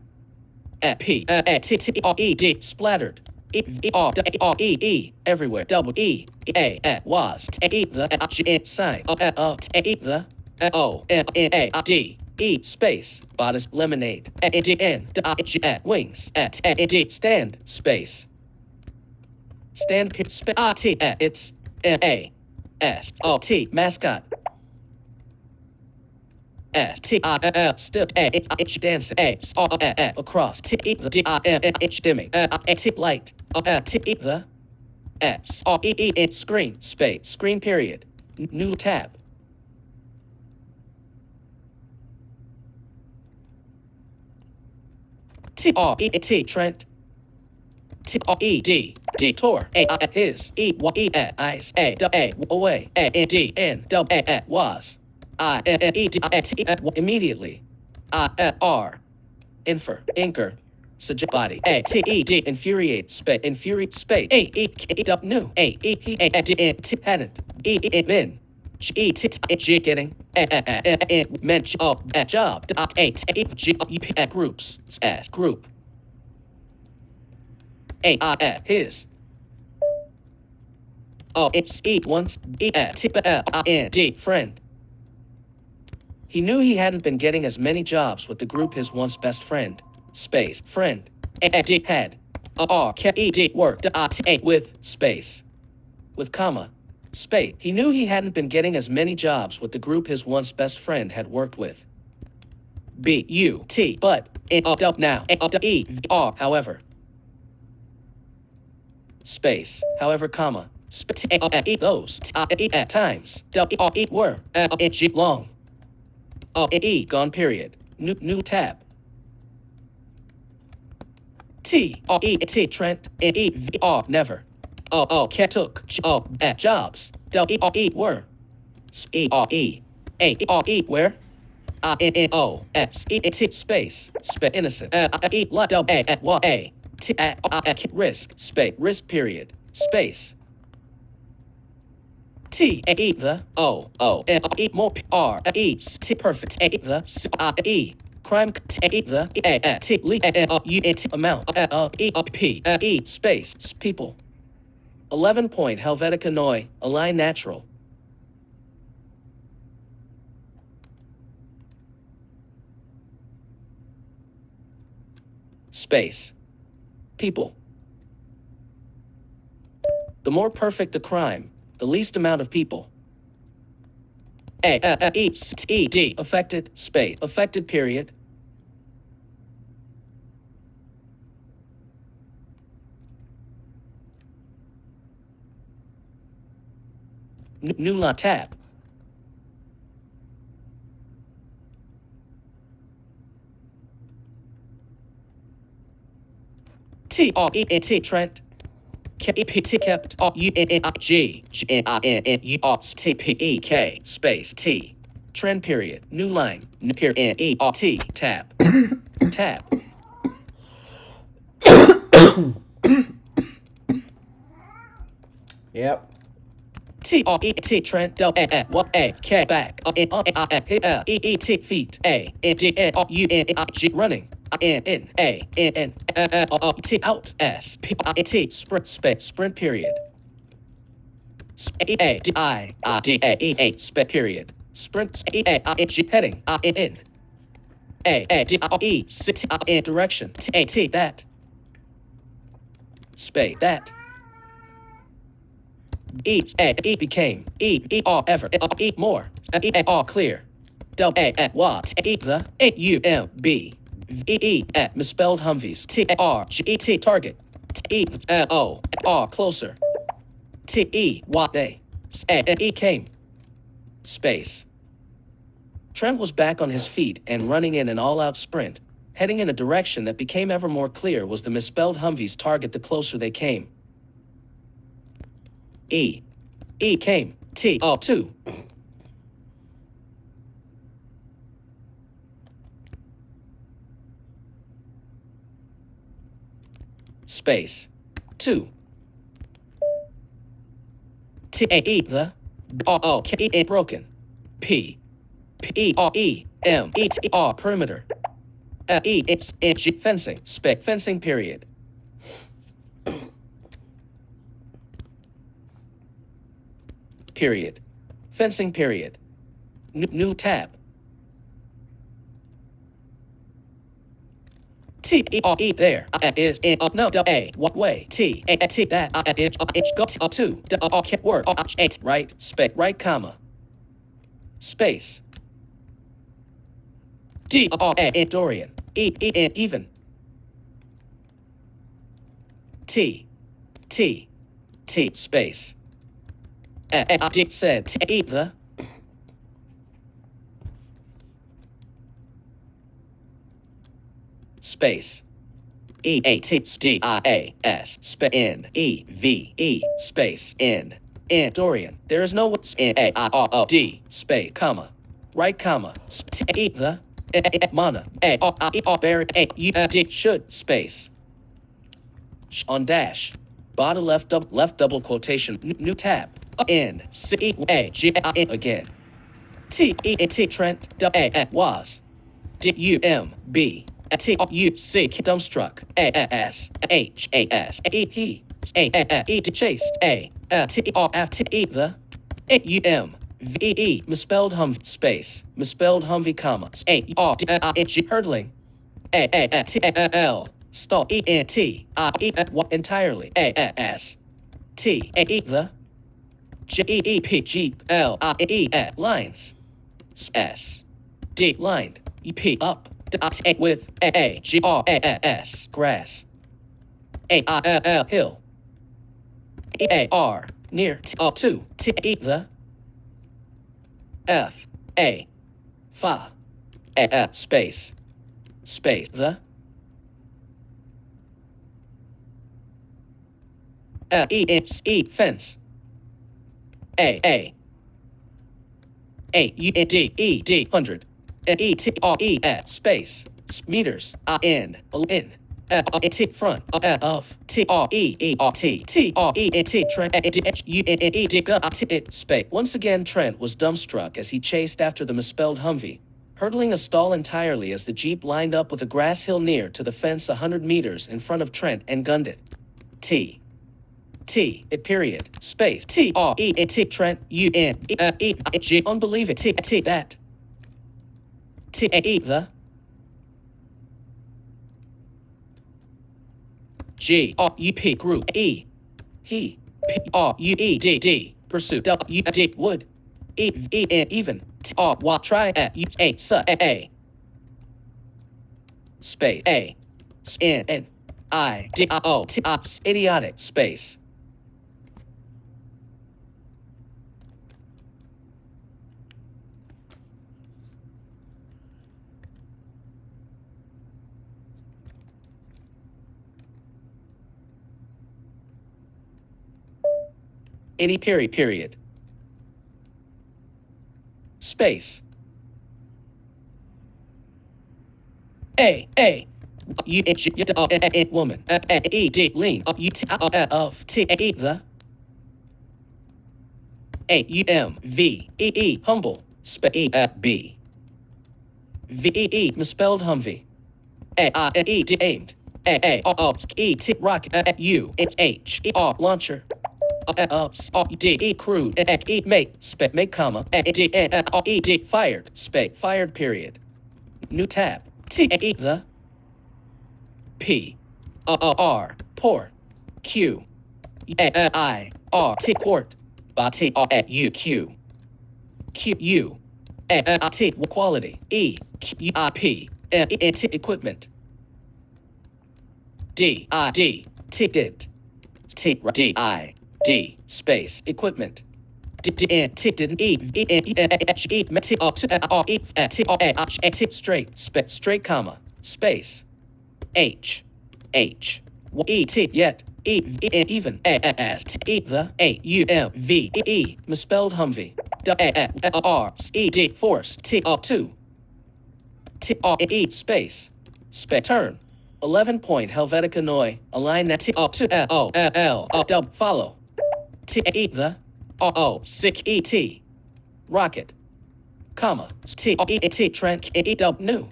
P, T, T, R, E, D, splattered, E, V, R, R, E, E, everywhere, double E, A, was, T, E, the, G, sign, O, T, E, the, O, N, A, D, E, space, bodice, lemonade, D, N, D, G, wings, T, D, stand, space, stand T it's A S O T mascot S T I L still A H dancing A O across T E the D I M H dimming T light T E the S O E screen space screen period new tab T R E T Trent T R E D detour A I his E Y E eyes A D A away A N D N W A was I N E D I T immediately I R infer inker suggest body A T E D infuriate space infuriate space A E E W new A E He A D N T hadn't E E min G T G getting mench oh job A T E G U P groups S group A I his oh it's E once E T L I N D friend. He knew he hadn't been getting as many jobs with the group his once best friend space friend A D had R K E D worked I T A with space with comma space. He knew he hadn't been getting as many jobs with the group his once best friend had worked with. B U T but now E V R however space however comma those at times were G long E gone period new tab T R E T Trent E V R never took jobs W E R E were E R E A E R E where I N O S E T space innocent E like A T risk space risk period space T A E the O N E more R E T perfect A the E crime T the A T L U T amount E P E space people 11 point Helvetica Noi align natural space people. The more perfect the crime, the least amount of people. E D affected space affected period. New la tab. T R E N T Trent. K E P T kept R U N N I G G N I N N U R T P E K space T. Trend period. New line. Period N E R T tab. Tab.
Yep.
T R E T Trent Del A what A K back N I L E E T feet A N G N R U N I G running N N A N N T out S P I T sprint space sprint period E A D I D A E A space period sprint E A I N G heading I N N A D I E C T I N direction T A T that space that E became E R ever E more E R clear Del A what E the A U M B E misspelled Humvees T R G E T target T E O R closer T E what they E came space. Trent was back on his feet and running in an all-out sprint, heading in a direction that became ever more clear was the misspelled Humvees target the closer they came. E came T O 2 space 2 T A E the O K E broken P P E R E M E T R perimeter E it's G fencing spec fencing period period fencing period new tab T E R E there is in no a what way T A T that is go to can't work right space right comma space D R A Dorian E even T T T space D said T the space E A T D I A S space N E V E space N Dorian. There is no N A I R O D space comma right comma E the mana A R I R Barry A U D should space on dash bottom left double quotation new tab N C E A G I N again T E T Trent A was D U M B T U C dumbstruck A S H A S E P A E chased A T R F T E the A U M V E misspelled Humvee space misspelled Humvee comma A R D I N G hurdling A T L stall E N T I E entirely A S T A E the G E P G L I E lines S D lined E P up with A G R A S grass A I L L hill E A R near T O 2 T E the F A fa A F space the E fence A U N D E D 100 E T R E at space meters in T front of T R E E R T T R E N T Trent H U N N E D T space. Once again, Trent was dumbstruck as he chased after the misspelled Humvee, hurdling a stall entirely as the Jeep lined up with a grass hill near to the fence 100 meters in front of Trent and gunned it. T period space T R E N T Trent U N E G unbelievable T that T A E the G R U P group E he P R U E D D pursuit W D would E V N even T R Y try at U A S A space A N I D I O T I idiotic space any period space A U N G woman E D lean U T of T A E the A U M V E E humble space B V E E misspelled Humvee A I E D aimed A R O E T rock U H E R launcher D E crude E make comma D R E D fired space fired period new tab T E the P R port Q I R T port T R U Q U T quality E Q I P N T equipment D I D T did T D I D space equipment D N T didn't E E N E H E T R T R E T R H T straight straight comma space H E T yet E V even A S T E the A U M V E misspelled Humvee D R E D force T R 2 T R E space turn 11 Helvetica Noi align T R 2 O L dub follow T E the O sick E T rocket comma T R E T Trent E dub new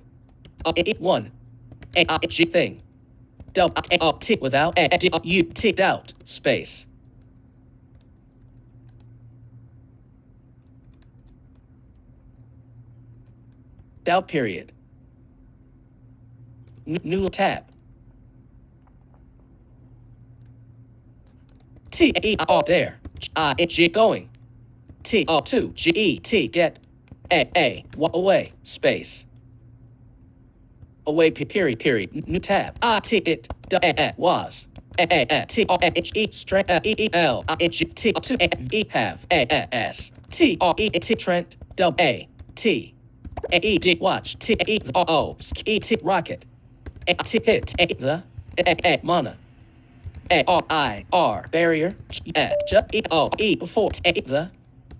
E 1 A I G thing dub T without A D U T doubt space doubt period New tab. T E R there. I G going. T O 2 G E T get. A away space. Away period. New tab. I T it was. T O H E straight E L I G T 2 E have S T R E T Trent A T E D watch T E O E T rocket T hit the mana R barrier J E O E before the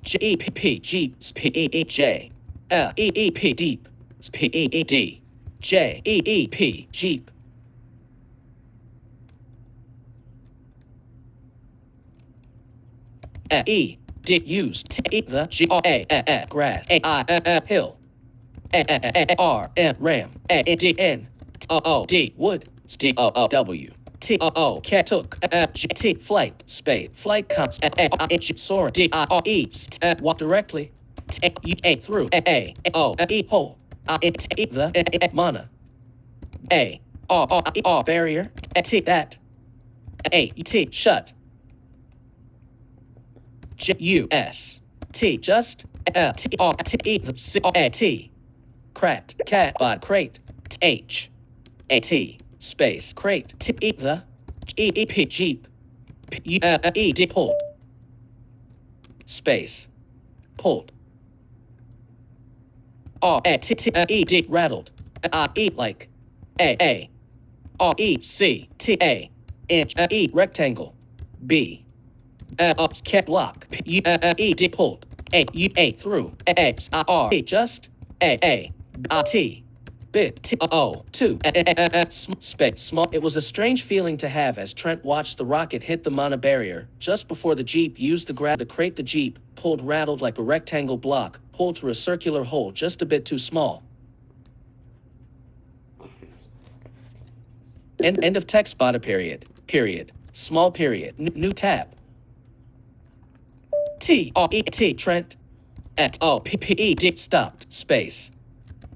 G E P P G P E J L E E P deep P E D J E E P Jeep. E did use T the G A grass A hill R ram A D N O D wood D O W T O cat took G T flight space flight comes soar D I O east walk directly T A through A O E hole T the mana A R barrier T that A T shut J U S T just T R T E C A T crat cat bot crate H A T space crate T E the G E P jeep P E D pulled space pulled R A T T E D rattled I E like A R E C T A inch E rectangle B cat block P E D pulled A through X R just A T bit T O 2 space small. It was a strange feeling to have as Trent watched the rocket hit the mana barrier just before the jeep used the grab to crate. The jeep pulled rattled like a rectangle block pulled through a circular hole just a bit too small. End of text bottom period small period new tab. T R E T Trent at O P P E D stopped space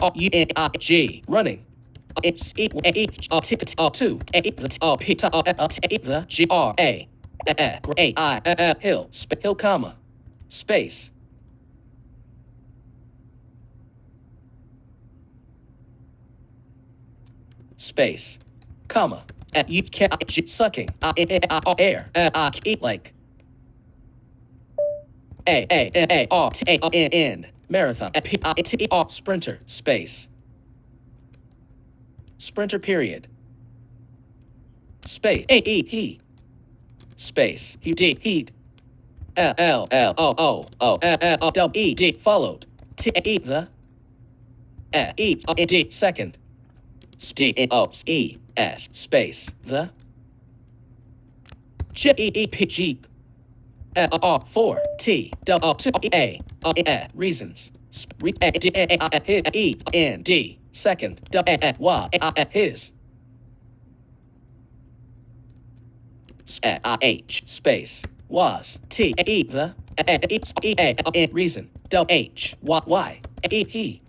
R U N I G running it's E A ticket O 2 A the O P T the G R A hill hill comma space space comma at you can sucking air eat like A R T A N N marathon P I T R sprinter space sprinter period space A E he space he D heat L O W E D followed T E the E D second D O E S space the J E E P jeep R 4 T W 2 A reasons E N D second Y his H space was T E the E reason H Y E he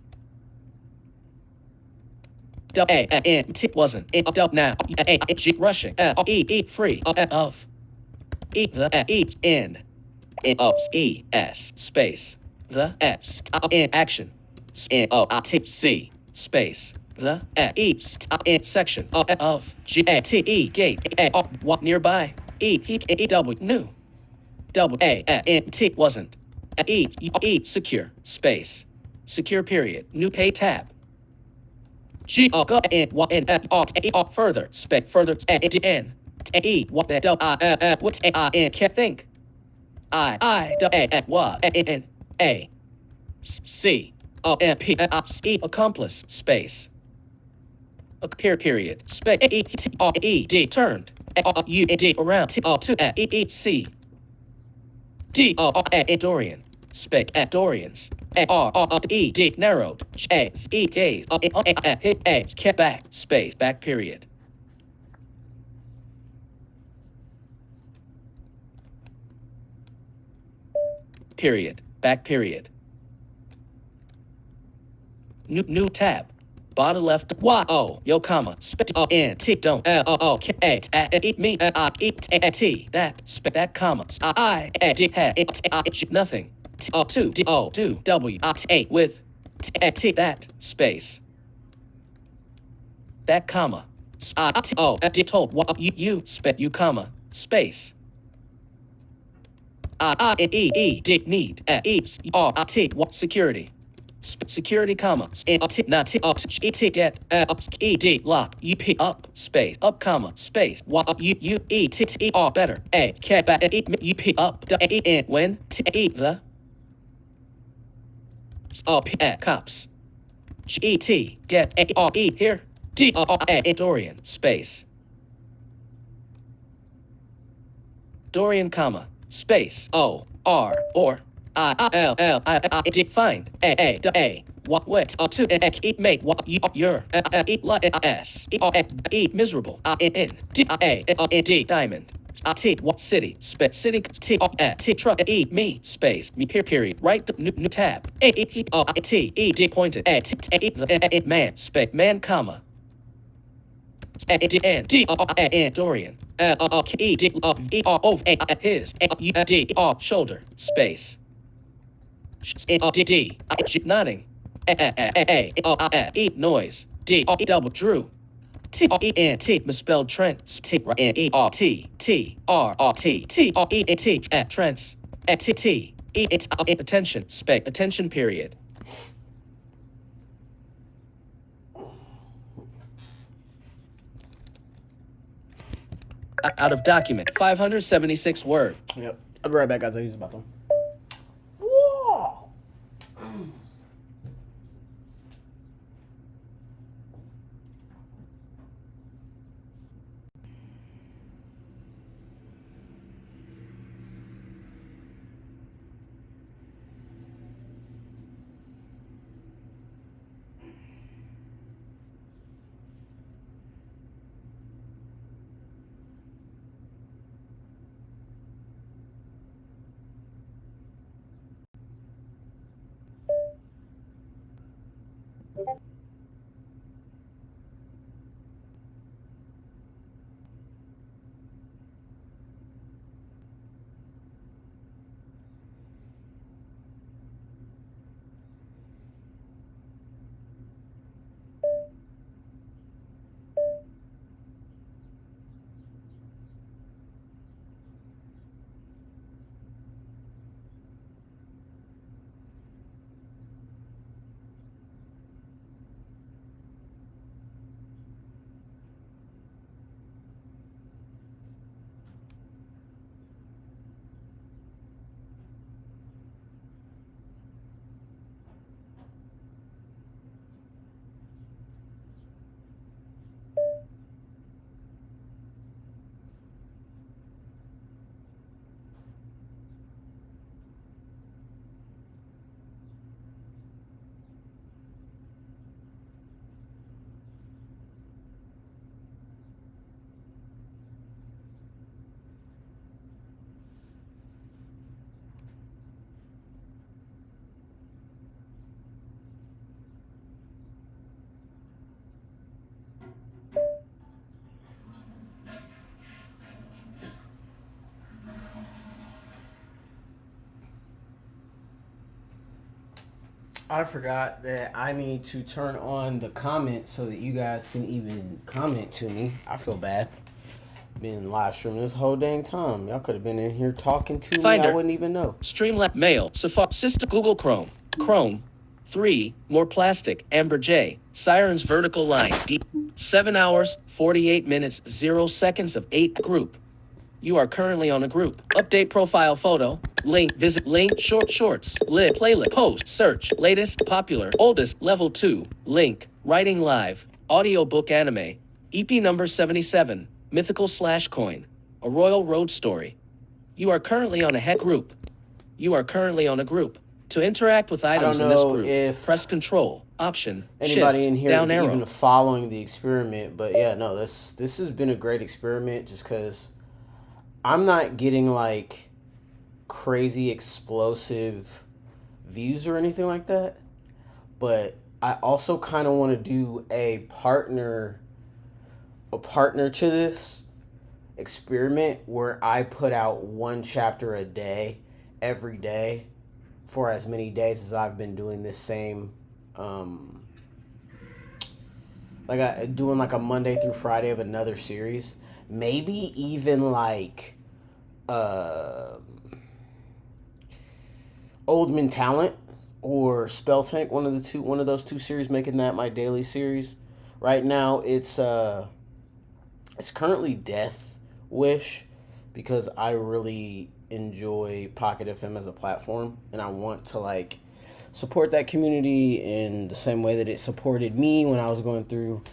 N T wasn't now G rushing E free of E the E N O E S space the S in action O T C space the east in section of G A T E gate walk nearby E W new double A N T wasn't E secure space secure period new pay tab G O go in what in further spec further N E what that what I can't think I what N A C O N P E accomplice space appear period space E T R E D turned U D around T O 2 E C D O Dorian spec Dorians R E D narrowed A E gaze hit A kept back space back period period back period new tab bottom left, Y, O, yo, comma, spit, N, T, don't, L, O, K, A, eat me, T, that, spit, that, comma, I, D, nothing, T, O, 2, D, O, do, W, A, with, T, that, space, that, comma, T, O, D, told, you, spit, you, comma, space, E, D, need, E, R, T, security. Security, comma, not T, get, E, D, lock, U, P, up, space, up, comma, space, U, E, T, T, R, better, A, K, E, U, P, up, E, N, when, T, E, the, P, cops, G, E, T, get, A, R, E, here, D, R, A, Dorian, space, Dorian, comma, space, O, R, or, I, L, L, I, D, find, A, what, to, E, make, what, your, E, S, E, miserable, N, D, A, D, diamond, T, what, city, space, city, T, truck, E, me, space, me, period, right, new tab, A, T, E, D, pointed, T, man, space, man, comma, N, D, N, Dorian, E, D, E, R, O, A, his, U, D, R, shoulder, space, D, D, nodding, E, noise, D, double, drew, T, E, N, T, misspelled Trent, T, E, R, T, T, R, R, T, T, R, E, T, Trent's, T, T, E, attention, space, attention, period. Out of document, 576 word.
Yep. I'll be right back, guys. I'll use the bathroom. Whoa! I forgot that I need to turn on the comments so that you guys can even comment to me. I feel bad. Been live streaming this whole dang time. Y'all could have been in here talking to
Finder.
me. I wouldn't even know.
Streamlabs, Mail, Safari, System, Google Chrome, Chrome, 3, More Plastic, Amber J, Sirens Vertical Line, Deep, 7 hours, 48 minutes, 0 seconds of 8 group. You are currently on a group. Update profile photo. Link, visit, link, shorts, lib, playlist, post, search, latest, popular, oldest, level 2, link, writing live, AudioBookAnime, EP number 77, Mythical/Coin, a RoyalRoad story. You are currently on a head group. You are currently on a group. To interact with items in this group,
if
press Control, Option,
anybody
Shift,
in here
down
is
arrow.
even following the experiment, but yeah, no, this has been a great experiment just because I'm not getting like crazy explosive views or anything like that, but I also kind of want to do a partner to this experiment where I put out one chapter a day every day for as many days as I've been doing this same doing like a Monday through Friday of another series. Maybe even like Old Man Talent or Spell Tank, one of those two series, making that my daily series. Right now it's currently Death Wish because I really enjoy Pocket FM as a platform and I want to like support that community in the same way that it supported me when I was going through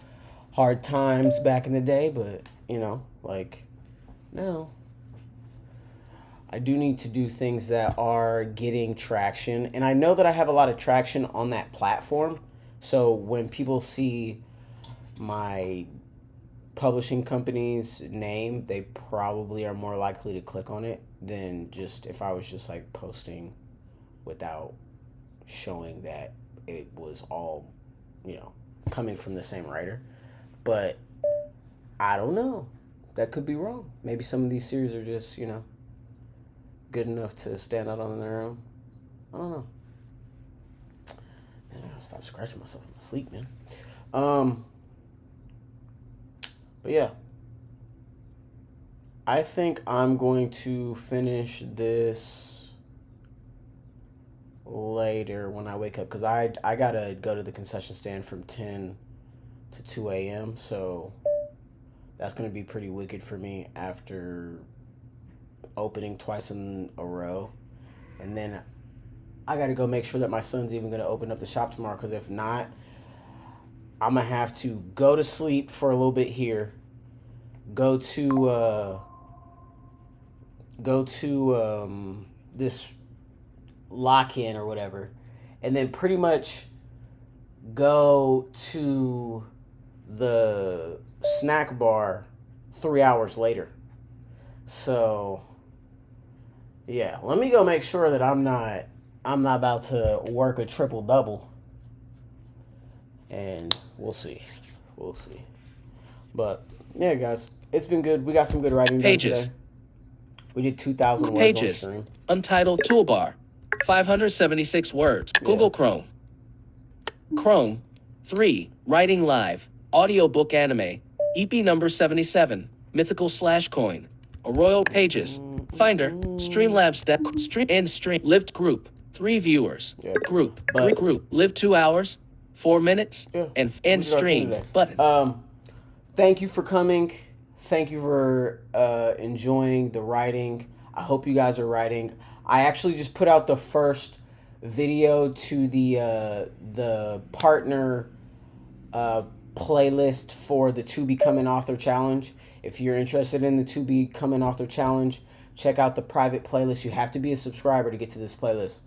hard times back in the day. But no, I do need to do things that are getting traction, and I know that I have a lot of traction on that platform. So when people see my publishing company's name, they probably are more likely to click on it than just if I was just like posting without showing that it was all, coming from the same writer. But I don't know. That could be wrong. Maybe some of these series are just, good enough to stand out on their own. I don't know. Man, I gotta stop scratching myself in my sleep, man. But yeah. I think I'm going to finish this later when I wake up because I gotta go to the concession stand from 10 to 2 a.m. So that's gonna be pretty wicked for me after opening twice in a row. And then I gotta go make sure that my son's even gonna open up the shop tomorrow, because if not, I'm gonna have to go to sleep for a little bit here, go to this lock-in or whatever, and then pretty much go to the snack bar 3 hours later. So yeah, let me go make sure that I'm not about to work a triple double, and we'll see. But yeah, guys, it's been good. We got some good writing done
Pages.
today. We did 2,000 words
Pages.
on stream.
Untitled toolbar. 576 words. Google Chrome. Chrome. 3. Writing live. AudioBookAnime. EP number 77. Mythical/coin. A Royal Pages. Finder. Streamlabs deck. Stream. Lived group. 3 viewers.
Yeah.
Group.
But-
3 group. Lived 2 hours. 4 minutes.
Yeah.
And
We
end
did our thing
stream.
today.
Button.
Thank you for coming. Thank you for enjoying the writing. I hope you guys are writing. I actually just put out the first video to the partner playlist for the To Become an Author Challenge. If you're interested in the To Become an Author Challenge, check out the private playlist. You have to be a subscriber to get to this playlist.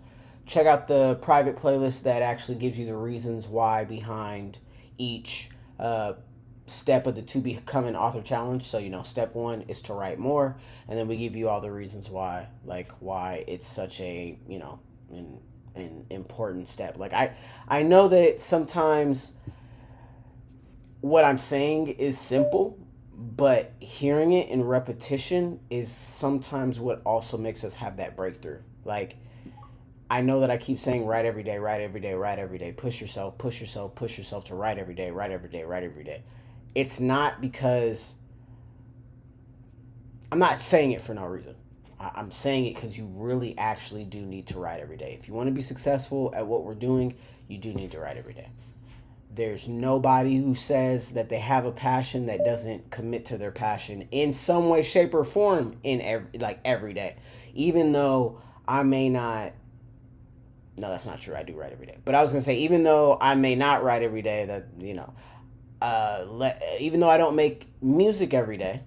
Check out the private playlist that actually gives you the reasons why behind each step of the To Become an Author Challenge. So, step 1 is to write more, and then we give you all the reasons why, like why it's such a, an important step. Like I know that sometimes what I'm saying is simple, but hearing it in repetition is sometimes what also makes us have that breakthrough. Like, I know that I keep saying write every day, write every day, write every day, push yourself to write every day, write every day, write every day. It's not because I'm not saying it for no reason. I'm saying it because you really actually do need to write every day. If you want to be successful at what we're doing, you do need to write every day. There's nobody who says that they have a passion that doesn't commit to their passion in some way, shape, or form in every day. Even though I may not, no, that's not true. I do write every day. But I was going to say, even though I may not write every day, that, even though I don't make music every day,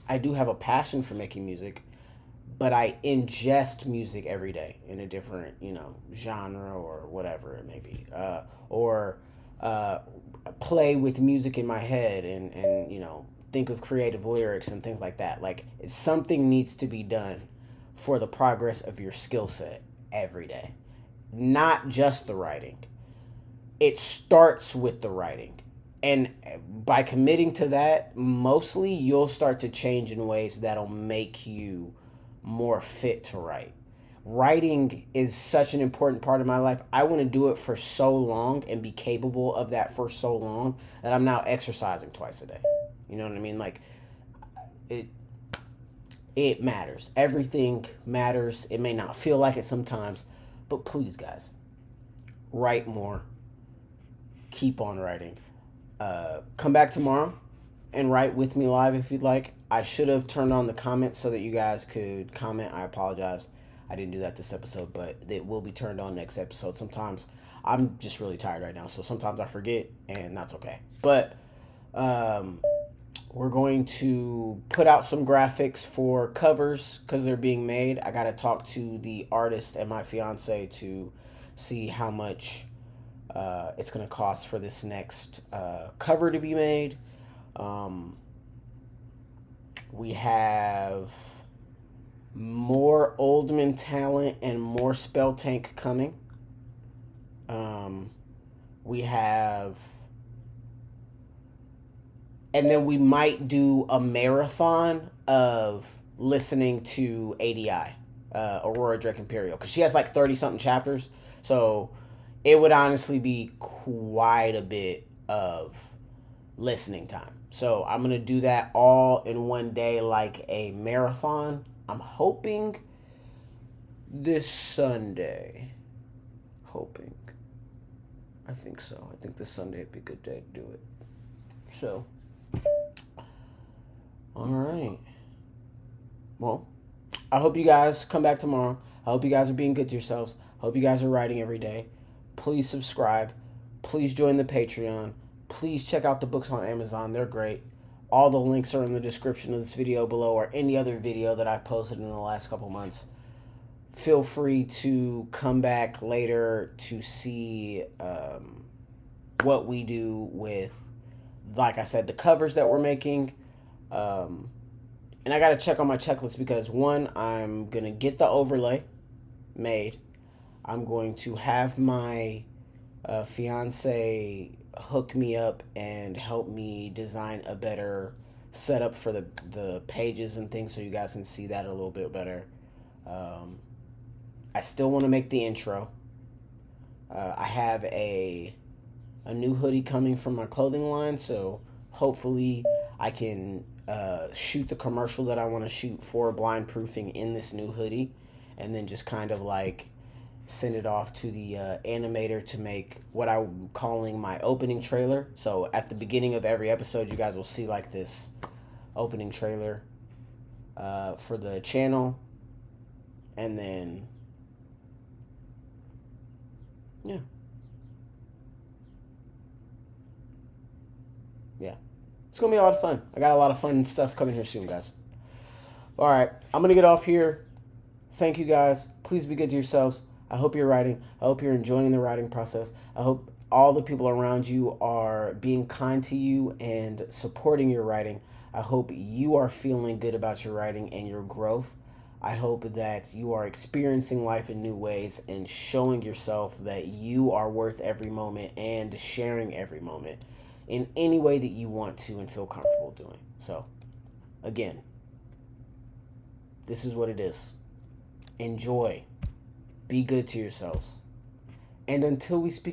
I do have a passion for making music, but I ingest music every day in a different, genre or whatever it may be, or play with music in my head and think of creative lyrics and things like that. Like, something needs to be done for the progress of your skill set every day, not just the writing. it starts with the writing. And by committing to that, mostly you'll start to change in ways that'll make you more fit to write. Writing is such an important part of my life. I want to do it for so long and be capable of that for so long that I'm now exercising twice a day. You know what I mean? Like, it matters. Everything matters. It may not feel like it sometimes, but please, guys, write more. Keep on writing. Come back tomorrow and write with me live if you'd like. I should have turned on the comments so that you guys could comment. I apologize. I didn't do that this episode, but it will be turned on next episode. Sometimes I'm just really tired right now, so sometimes I forget, and that's okay. But we're going to put out some graphics for covers because they're being made. I got to talk to the artist and my fiance to see how much it's going to cost for this next cover to be made. We have more Oldman talent and more Spell Tank coming. We have... And then we might do a marathon of listening to ADI, Aurora Drake Imperial, because she has like 30-something chapters. So it would honestly be quite a bit of listening time. So I'm going to do that all in one day like a marathon. I'm hoping this Sunday. I think so. I think this Sunday would be a good day to do it. So, all right. Well, I hope you guys come back tomorrow. I hope you guys are being good to yourselves. I hope you guys are writing every day. Please subscribe. Please join the Patreon. Please check out the books on Amazon. They're great. All the links are in the description of this video below or any other video that I've posted in the last couple months. Feel free to come back later to see what we do with, like I said, the covers that we're making. And I got to check on my checklist because, one, I'm going to get the overlay made. I'm going to have my fiance hook me up and help me design a better setup for the pages and things so you guys can see that a little bit better. I still want to make the intro. I have a new hoodie coming from my clothing line, so hopefully I can shoot the commercial that I want to shoot for blind proofing in this new hoodie, and then just kind of like send it off to the animator to make what I'm calling my opening trailer. So at the beginning of every episode, you guys will see like this opening trailer for the channel, and then yeah, it's gonna be a lot of fun. I got a lot of fun stuff coming here soon, guys. All right, I'm gonna get off here. Thank you, guys. Please be good to yourselves. I hope you're writing. I hope you're enjoying the writing process. I hope all the people around you are being kind to you and supporting your writing. I hope you are feeling good about your writing and your growth. I hope that you are experiencing life in new ways and showing yourself that you are worth every moment and sharing every moment in any way that you want to and feel comfortable doing. So, again, this is what it is. Enjoy. Be good to yourselves. And until we speak